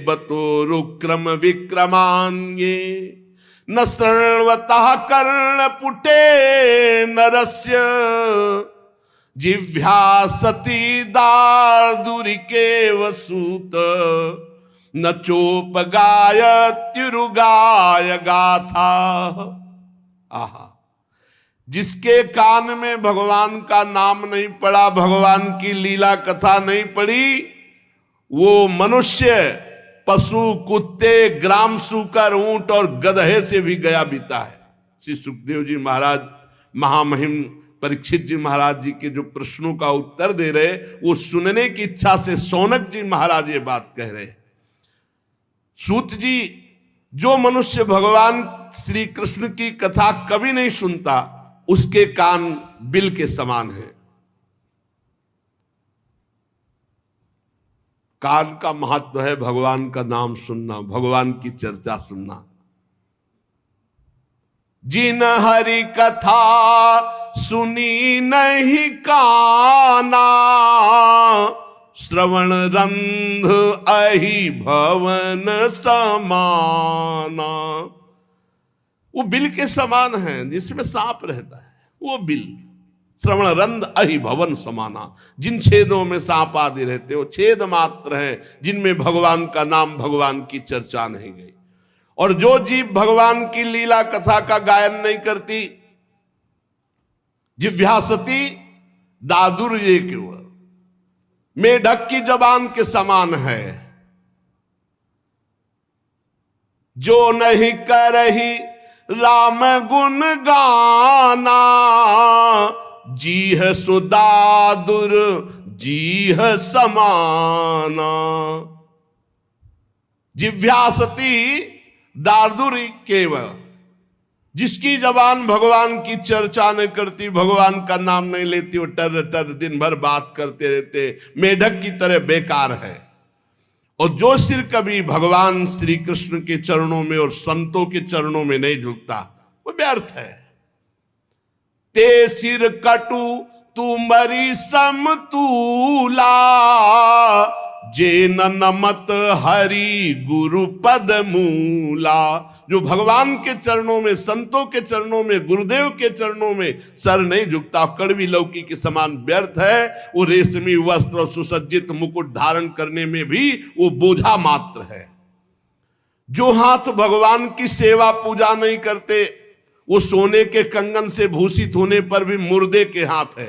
Speaker 1: बतो रुक्रम विक्रमान्ये न शृण्वतः कर्ण पुटे नरस्य जिह्वा सती दार्दुरिके वसूत न चोपगाय तिरुगाय गाथा। आहा, जिसके कान में भगवान का नाम नहीं पड़ा, भगवान की लीला कथा नहीं पड़ी, वो मनुष्य पशु, कुत्ते, ग्राम सूकर, ऊंट और गधे से भी गया बीता है। श्री सुखदेव जी महाराज महामहिम परीक्षित जी महाराज जी के जो प्रश्नों का उत्तर दे रहे, वो सुनने की इच्छा से शौनक जी महाराज ये बात कह रहे। सूत जी, जो मनुष्य भगवान श्री कृष्ण की कथा कभी नहीं सुनता, उसके कान बिल के समान है। कान का महत्व है भगवान का नाम सुनना, भगवान की चर्चा सुनना। जिन हरि कथा सुनी नहीं काना, श्रवण रंध अहि भवन समाना। वो बिल के समान है जिसमें सांप रहता है, वो बिल। श्रवण रंध अहि भवन समाना, जिन छेदों में सांप आदि रहते हो छेद मात्र हैं, जिनमें भगवान का नाम, भगवान की चर्चा नहीं गई। और जो जीव भगवान की लीला कथा का गायन नहीं करती, जिह्वा सती दादुर्य के वर, मेढक की जबान के समान है। जो नहीं करही राम गुण गाना, जीह सुदादुर जीह समाना। जिह्वा सती दादुर्य केवल, जिसकी जबान भगवान की चर्चा नहीं करती, भगवान का नाम नहीं लेती, वो टर टर दिन भर बात करते रहते, मेढक की तरह बेकार है। और जो सिर कभी भगवान श्री कृष्ण के चरणों में और संतों के चरणों में नहीं झुकता, वो व्यर्थ है। ते सिर कटु तुमरी समतूला, जे न नमत हरि गुरु पद मूला। जो भगवान के चरणों में, संतों के चरणों में, गुरुदेव के चरणों में सर नहीं झुकता, कड़वी लौकी के समान व्यर्थ है। वो रेशमी वस्त्र और सुसज्जित मुकुट धारण करने में भी वो बोझा मात्र है। जो हाथ भगवान की सेवा पूजा नहीं करते, वो सोने के कंगन से भूषित होने पर भी मुर्दे के हाथ है।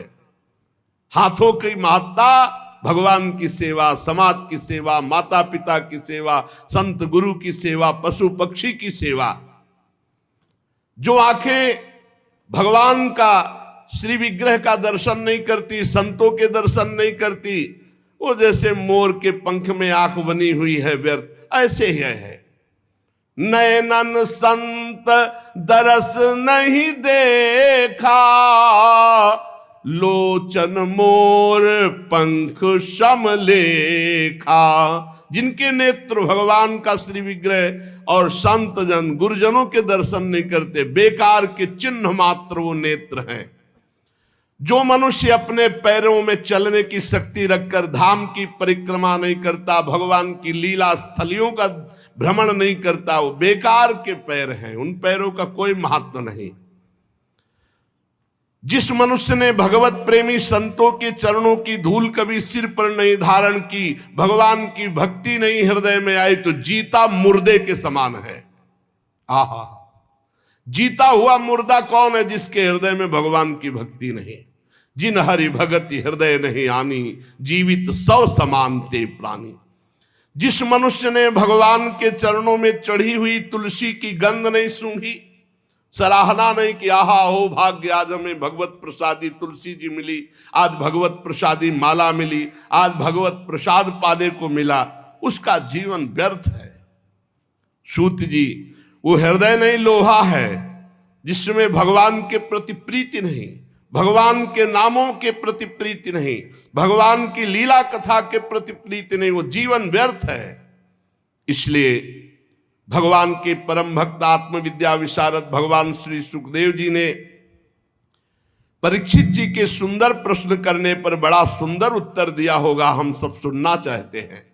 Speaker 1: हाथों की महत्ता भगवान की सेवा, समाज की सेवा, माता पिता की सेवा, संत गुरु की सेवा, पशु पक्षी की सेवा। जो आंखें भगवान का, श्री विग्रह का दर्शन नहीं करती, संतों के दर्शन नहीं करती, वो जैसे मोर के पंख में आंख बनी हुई है, व्यर्थ ऐसे ही है। नयनन संत दरस नहीं देखा, लोचन मोर पंख सम लेखा। जिनके नेत्र भगवान का श्री विग्रह और संत जन, गुरुजनों के दर्शन नहीं करते, बेकार के चिन्ह मात्र वो नेत्र हैं। जो मनुष्य अपने पैरों में चलने की शक्ति रखकर धाम की परिक्रमा नहीं करता, भगवान की लीला स्थलियों का भ्रमण नहीं करता, वो बेकार के पैर हैं, उन पैरों का कोई महत्व नहीं। जिस मनुष्य ने भगवत प्रेमी संतों के चरणों की धूल कभी सिर पर नहीं धारण की, भगवान की भक्ति नहीं हृदय में आई, तो जीता मुर्दे के समान है। आहा, जीता हुआ मुर्दा कौन है? जिसके हृदय में भगवान की भक्ति नहीं। जिन हरि भगति हृदय नहीं आनी, जीवित सौ समान ते प्राणी। जिस मनुष्य ने भगवान के चरणों में चढ़ी हुई तुलसी की गंध नहीं सूंघी, सराहना नहीं कि आहा हो भाग्य, आज हमें भगवत प्रसादी तुलसी जी मिली, आज भगवत प्रसादी माला मिली, आज भगवत प्रसाद पाने को मिला, उसका जीवन व्यर्थ है। सूत जी, वो हृदय नहीं लोहा है जिसमें भगवान के प्रति प्रीति नहीं, भगवान के नामों के प्रति प्रीति नहीं, भगवान की लीला कथा के प्रति प्रीति नहीं, वो जीवन व्यर्थ है। इसलिए भगवान के परम भक्त आत्मविद्या विशारद भगवान श्री सुखदेव जी ने परीक्षित जी के सुंदर प्रश्न करने पर बड़ा सुंदर उत्तर दिया होगा, हम सब सुनना चाहते हैं।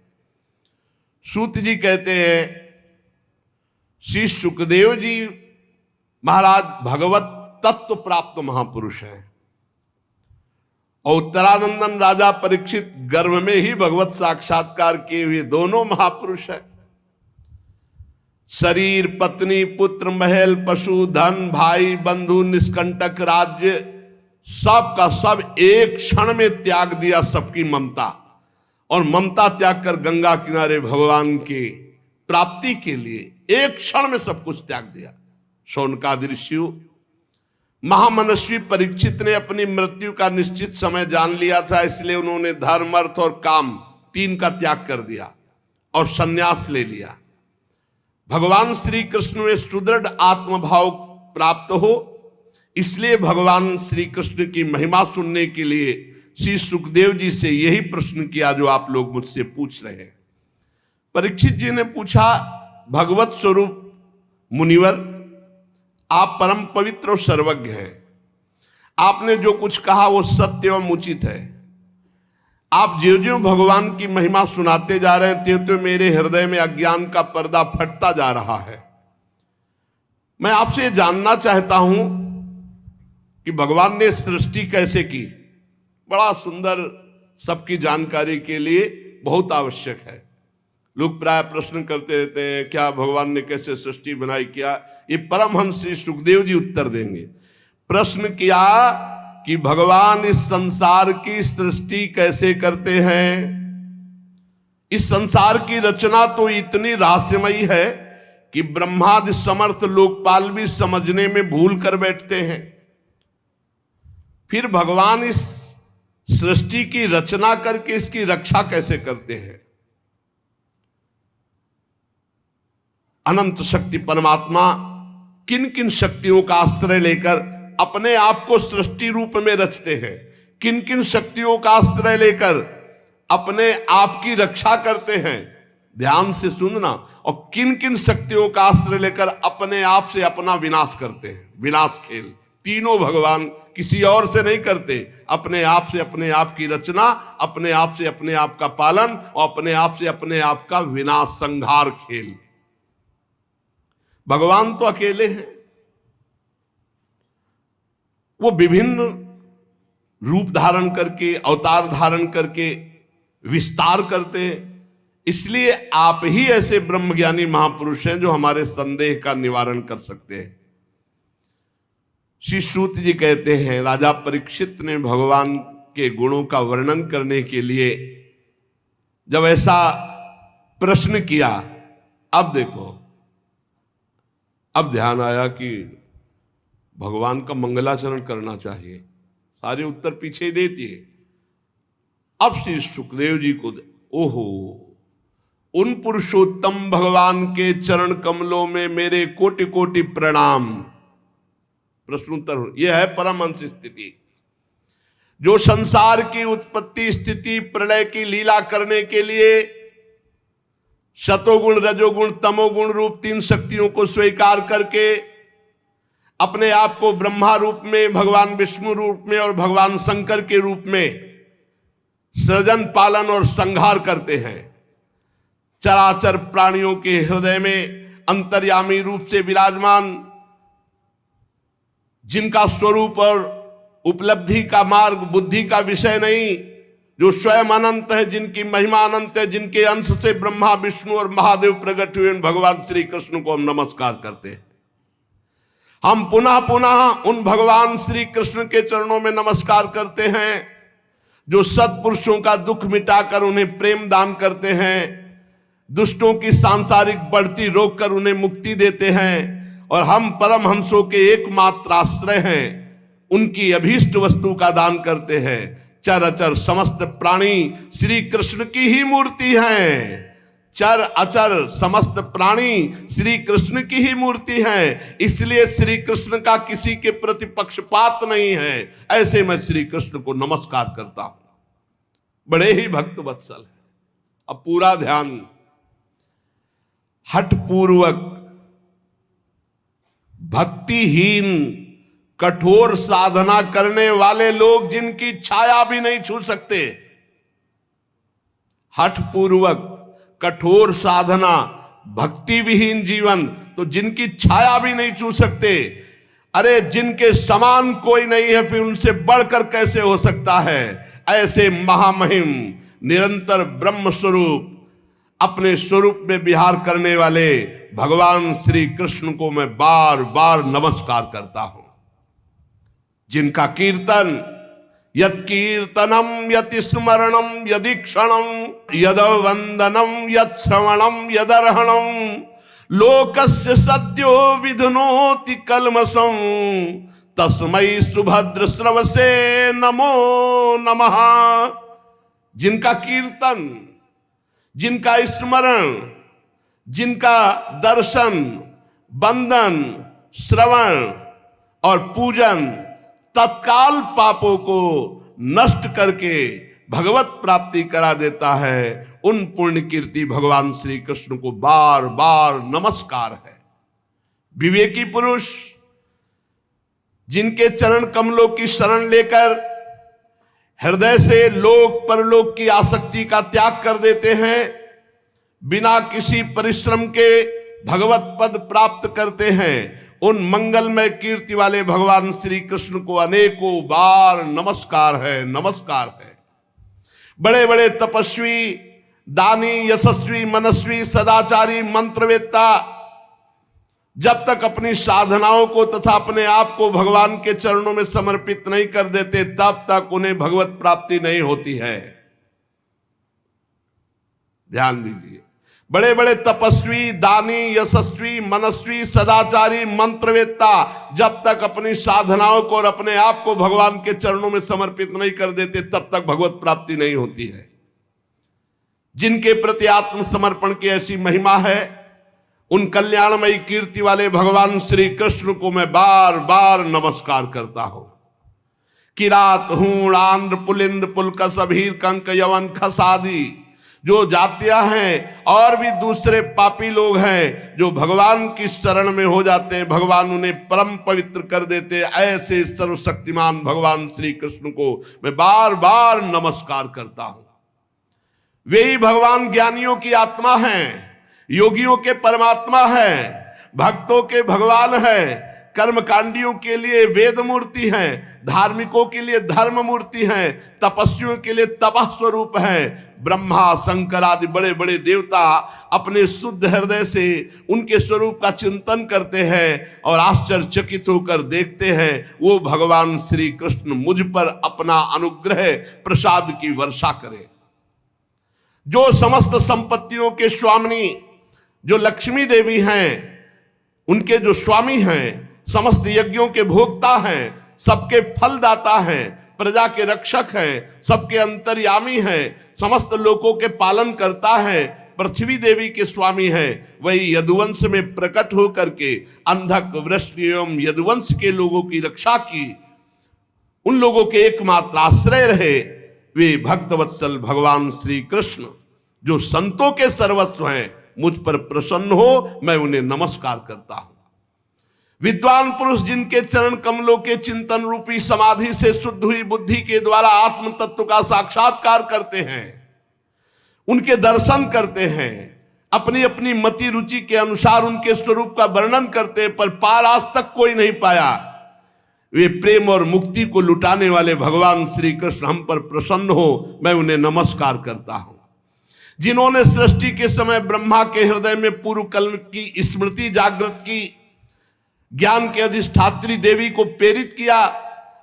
Speaker 1: सूत जी कहते हैं, श्री सुखदेव जी महाराज भगवत तत्व प्राप्त महापुरुष हैं और उत्तरानंदन राजा परीक्षित गर्भ में ही भगवत साक्षात्कार किए हुए दोनों महापुरुष हैं। शरीर, पत्नी, पुत्र, महल, पशु, धन, भाई, बंधु, निष्कंटक राज्य, सब का सब एक क्षण में त्याग दिया, सबकी ममता, और ममता त्याग कर गंगा किनारे भगवान की प्राप्ति के लिए एक क्षण में सब कुछ त्याग दिया। शौनकादि ऋषियों, महामनस्वी परीक्षित ने अपनी मृत्यु का निश्चित समय जान लिया था, इसलिए उन्होंने धर्म, अर्थ और काम तीन का त्याग कर दिया और संन्यास ले लिया। भगवान श्री कृष्ण में सुदृढ़ आत्मभाव प्राप्त हो, इसलिए भगवान श्री कृष्ण की महिमा सुनने के लिए श्री सुखदेव जी से यही प्रश्न किया जो आप लोग मुझसे पूछ रहे हैं। परीक्षित जी ने पूछा, भगवत स्वरूप मुनिवर, आप परम पवित्र और सर्वज्ञ हैं, आपने जो कुछ कहा वो सत्य एवं उचित है। आप ज्यों ज्यों भगवान की महिमा सुनाते जा रहे हैं, त्यों त्यों मेरे हृदय में अज्ञान का पर्दा फटता जा रहा है। मैं आपसे जानना चाहता हूं कि भगवान ने सृष्टि कैसे की। बड़ा सुंदर, सबकी जानकारी के लिए बहुत आवश्यक है। लोग प्राय प्रश्न करते रहते हैं, क्या भगवान ने कैसे सृष्टि बनाई, क्या? ये परमहंस श्री सुखदेव जी उत्तर देंगे। प्रश्न किया कि भगवान इस संसार की सृष्टि कैसे करते हैं। इस संसार की रचना तो इतनी रहस्यमयी है कि ब्रह्मादि समर्थ लोकपाल भी समझने में भूल कर बैठते हैं। फिर भगवान इस सृष्टि की रचना करके इसकी रक्षा कैसे करते हैं। अनंत शक्ति परमात्मा किन किन शक्तियों का आश्रय लेकर अपने आप को सृष्टि रूप में रचते हैं, किन किन शक्तियों का आश्रय लेकर अपने आप की रक्षा करते हैं, ध्यान से सुनना, और किन किन शक्तियों का आश्रय लेकर अपने आप से अपना विनाश करते हैं। विनाश खेल तीनों भगवान किसी और से नहीं करते, अपने आप से अपने आप की रचना, अपने आप से अपने आप का पालन और अपने आप से अपने आप का विनाश संहार खेल। भगवान तो अकेले हैं, वो विभिन्न रूप धारण करके, अवतार धारण करके विस्तार करते हैं। इसलिए आप ही ऐसे ब्रह्मज्ञानी महापुरुष हैं जो हमारे संदेह का निवारण कर सकते हैं। श्री सूत जी कहते हैं, राजा परीक्षित ने भगवान के गुणों का वर्णन करने के लिए जब ऐसा प्रश्न किया, अब देखो, अब ध्यान आया कि भगवान का मंगलाचरण करना चाहिए, सारे उत्तर पीछे ही देती है। अब श्री सुखदेव जी को, ओहो, उन पुरुषोत्तम भगवान के चरण कमलों में मेरे कोटि कोटि प्रणाम। प्रश्नोत्तर, यह है परमहंस स्थिति, जो संसार की उत्पत्ति स्थिति प्रलय की लीला करने के लिए सतोगुण रजोगुण तमोगुण रूप तीन शक्तियों को स्वीकार करके अपने आप को ब्रह्मा रूप में, भगवान विष्णु रूप में और भगवान शंकर के रूप में सृजन पालन और संहार करते हैं। चराचर प्राणियों के हृदय में अंतर्यामी रूप से विराजमान, जिनका स्वरूप और उपलब्धि का मार्ग बुद्धि का विषय नहीं, जो स्वयं अनंत है, जिनकी महिमा अनंत है, जिनके अंश से ब्रह्मा विष्णु और महादेव प्रकट हुए, भगवान श्री कृष्ण को हम नमस्कार करते हैं। हम पुनः पुनः उन भगवान श्री कृष्ण के चरणों में नमस्कार करते हैं जो सत्पुरुषों का दुख मिटाकर उन्हें प्रेम दान करते हैं, दुष्टों की सांसारिक बढ़ती रोककर उन्हें मुक्ति देते हैं, और हम परमहंसों के एकमात्र आश्रय हैं, उनकी अभीष्ट वस्तु का दान करते हैं। चर समस्त प्राणी श्री कृष्ण की ही मूर्ति हैं, चर अचर समस्त प्राणी श्री कृष्ण की ही मूर्ति है। इसलिए श्री कृष्ण का किसी के प्रति पक्षपात नहीं है। ऐसे मैं श्री कृष्ण को नमस्कार करता हूं, बड़े ही भक्त वत्सल है। अब पूरा ध्यान, हठपूर्वक भक्तिहीन कठोर साधना करने वाले लोग जिनकी छाया भी नहीं छू सकते, हठपूर्वक कठोर साधना भक्ति विहीन जीवन, तो जिनकी छाया भी नहीं छू सकते, अरे जिनके समान कोई नहीं है, फिर उनसे बढ़कर कैसे हो सकता है। ऐसे महामहिम निरंतर ब्रह्म स्वरूप अपने स्वरूप में विहार करने वाले भगवान श्री कृष्ण को मैं बार बार नमस्कार करता हूं, जिनका कीर्तन, यत् कीर्तनम यत् स्मरणम यदीक्षणम यद वंदनम यत् श्रवणम यदर्हणम लोकस्य सद्यो विधुनोति कल्मषं तस्मै सुभद्र श्रवसे नमो नमः। जिनका कीर्तन, जिनका स्मरण, जिनका दर्शन, वंदन, श्रवण और पूजन तत्काल पापों को नष्ट करके भगवत प्राप्ति करा देता है, उन पुण्य कीर्ति भगवान श्री कृष्ण को बार बार नमस्कार है। विवेकी पुरुष जिनके चरण कमलों की शरण लेकर हृदय से लोक परलोक की आसक्ति का त्याग कर देते हैं, बिना किसी परिश्रम के भगवत पद प्राप्त करते हैं, उन मंगलमय कीर्ति वाले भगवान श्री कृष्ण को अनेकों बार नमस्कार है, नमस्कार है। बड़े बड़े तपस्वी, दानी, यशस्वी, मनस्वी, सदाचारी, मंत्रवेत्ता जब तक अपनी साधनाओं को तथा अपने आप को भगवान के चरणों में समर्पित नहीं कर देते, तब तक उन्हें भगवत प्राप्ति नहीं होती है। ध्यान दीजिए, बड़े बड़े तपस्वी, दानी, यशस्वी, मनस्वी, सदाचारी, मंत्रवेत्ता जब तक अपनी साधनाओं को और अपने आप को भगवान के चरणों में समर्पित नहीं कर देते, तब तक भगवत प्राप्ति नहीं होती है। जिनके प्रति आत्मसमर्पण की ऐसी महिमा है, उन कल्याणमयी कीर्ति वाले भगवान श्री कृष्ण को मैं बार बार नमस्कार करता हूं। किरात, हूण, आंध्र, पुलिंद, पुलकस, अभीर, कंक, यवन, खसादी जो जातियां हैं और भी दूसरे पापी लोग हैं जो भगवान की शरण में हो जाते हैं, भगवान उन्हें परम पवित्र कर देते हैं। ऐसे सर्वशक्तिमान भगवान श्री कृष्ण को मैं बार बार नमस्कार करता हूं। वे ही भगवान ज्ञानियों की आत्मा हैं, योगियों के परमात्मा हैं, भक्तों के भगवान हैं, कर्मकांडियों के लिए वेद मूर्ति हैं, धार्मिकों के लिए धर्म मूर्ति हैं, तपस्वियों के लिए तपः स्वरूप हैं। ब्रह्मा शंकर आदि बड़े बड़े देवता अपने शुद्ध हृदय से उनके स्वरूप का चिंतन करते हैं और आश्चर्यचकित होकर देखते हैं वो भगवान श्री कृष्ण मुझ पर अपना अनुग्रह प्रसाद की वर्षा करें। जो समस्त संपत्तियों के स्वामिनी जो लक्ष्मी देवी हैं, उनके जो स्वामी हैं, समस्त यज्ञों के भोक्ता हैं, सबके फलदाता हैं, प्रजा के रक्षक हैं, सबके अंतर्यामी हैं, समस्त लोकों के पालन करता है, पृथ्वी देवी के स्वामी हैं, वही यदुवंश में प्रकट होकर के अंधक वृष्ण एवं यदुवंश के लोगों की रक्षा की, उन लोगों के एकमात्र आश्रय रहे वे भक्तवत्सल भगवान श्री कृष्ण जो संतों के सर्वस्व हैं। मुझ पर प्रसन्न हो, मैं उन्हें नमस्कार करता हूं। विद्वान पुरुष जिनके चरण कमलों के चिंतन रूपी समाधि से शुद्ध हुई बुद्धि के द्वारा आत्म तत्व का साक्षात्कार करते हैं, उनके दर्शन करते हैं, अपनी अपनी मति रुचि के अनुसार उनके स्वरूप का वर्णन करते हैं, पर पार आज तक कोई नहीं पाया। वे प्रेम और मुक्ति को लुटाने वाले भगवान श्री कृष्ण हम पर प्रसन्न हो, मैं उन्हें नमस्कार करता हूं। जिन्होंने सृष्टि के समय ब्रह्मा के हृदय में पूर्व कल्प की स्मृति जागृत की, ज्ञान के अधिष्ठात्री देवी को प्रेरित किया,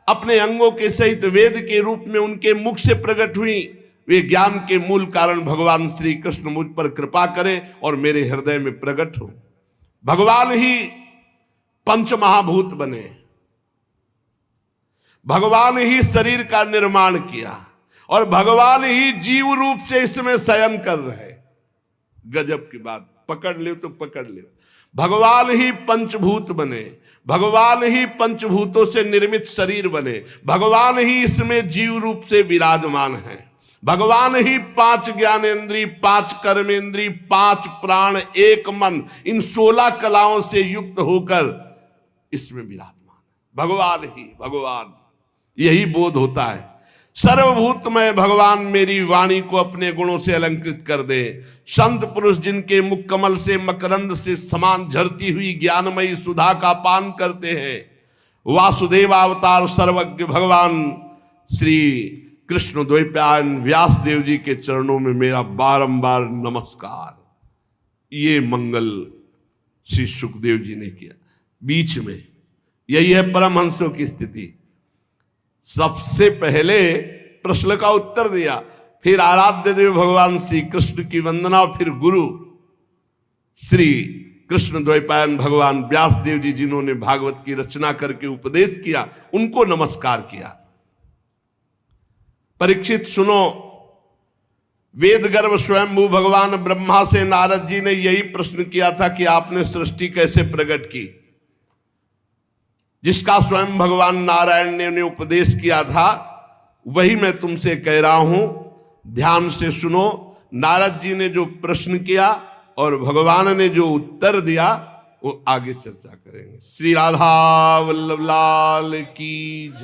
Speaker 1: अपने अंगों के सहित वेद के रूप में उनके मुख से प्रकट हुई, वे ज्ञान के मूल कारण भगवान श्री कृष्ण मुझ पर कृपा करें और मेरे हृदय में प्रकट हो। भगवान ही पंच महाभूत बने, भगवान ही शरीर का निर्माण किया और भगवान ही जीव रूप से इसमें शयन कर रहे। गजब की बात, पकड़ ले तो पकड़ ले। भगवान ही पंचभूत बने, भगवान ही पंचभूतों से निर्मित शरीर बने, भगवान ही इसमें जीव रूप से विराजमान है, भगवान ही 5 ज्ञानेंद्री, 5 कर्मेंद्री, 5 प्राण, 1 मन, इन 16 कलाओं से युक्त होकर इसमें विराजमान है। भगवान ही भगवान, यही बोध होता है। सर्वभूतमय भगवान मेरी वाणी को अपने गुणों से अलंकृत कर दे। संत पुरुष जिनके मुख कमल से मकरंद से समान झरती हुई ज्ञानमयी सुधा का पान करते हैं, वासुदेव अवतार सर्वज्ञ भगवान श्री कृष्ण द्वैपायन व्यास देव जी के चरणों में मेरा बारंबार नमस्कार। ये मंगल श्री सुखदेव जी ने किया। बीच में यही है परमहंसों की स्थिति। सबसे पहले प्रश्न का उत्तर दिया, फिर आराध्य देव भगवान श्री कृष्ण की वंदना, फिर गुरु श्री कृष्ण द्वैपायन भगवान व्यास देव जी जिन्होंने भागवत की रचना करके उपदेश किया, उनको नमस्कार किया। परीक्षित सुनो, वेद गर्भ स्वयंभू भगवान ब्रह्मा से नारद जी ने यही प्रश्न किया था कि आपने सृष्टि कैसे प्रकट की, जिसका स्वयं भगवान नारायण ने उन्हें उपदेश किया था, वही मैं तुमसे कह रहा हूं। ध्यान से सुनो। नारद जी ने जो प्रश्न किया और भगवान ने जो उत्तर दिया वो आगे चर्चा करेंगे। श्री राधा वल्लभ लाल की।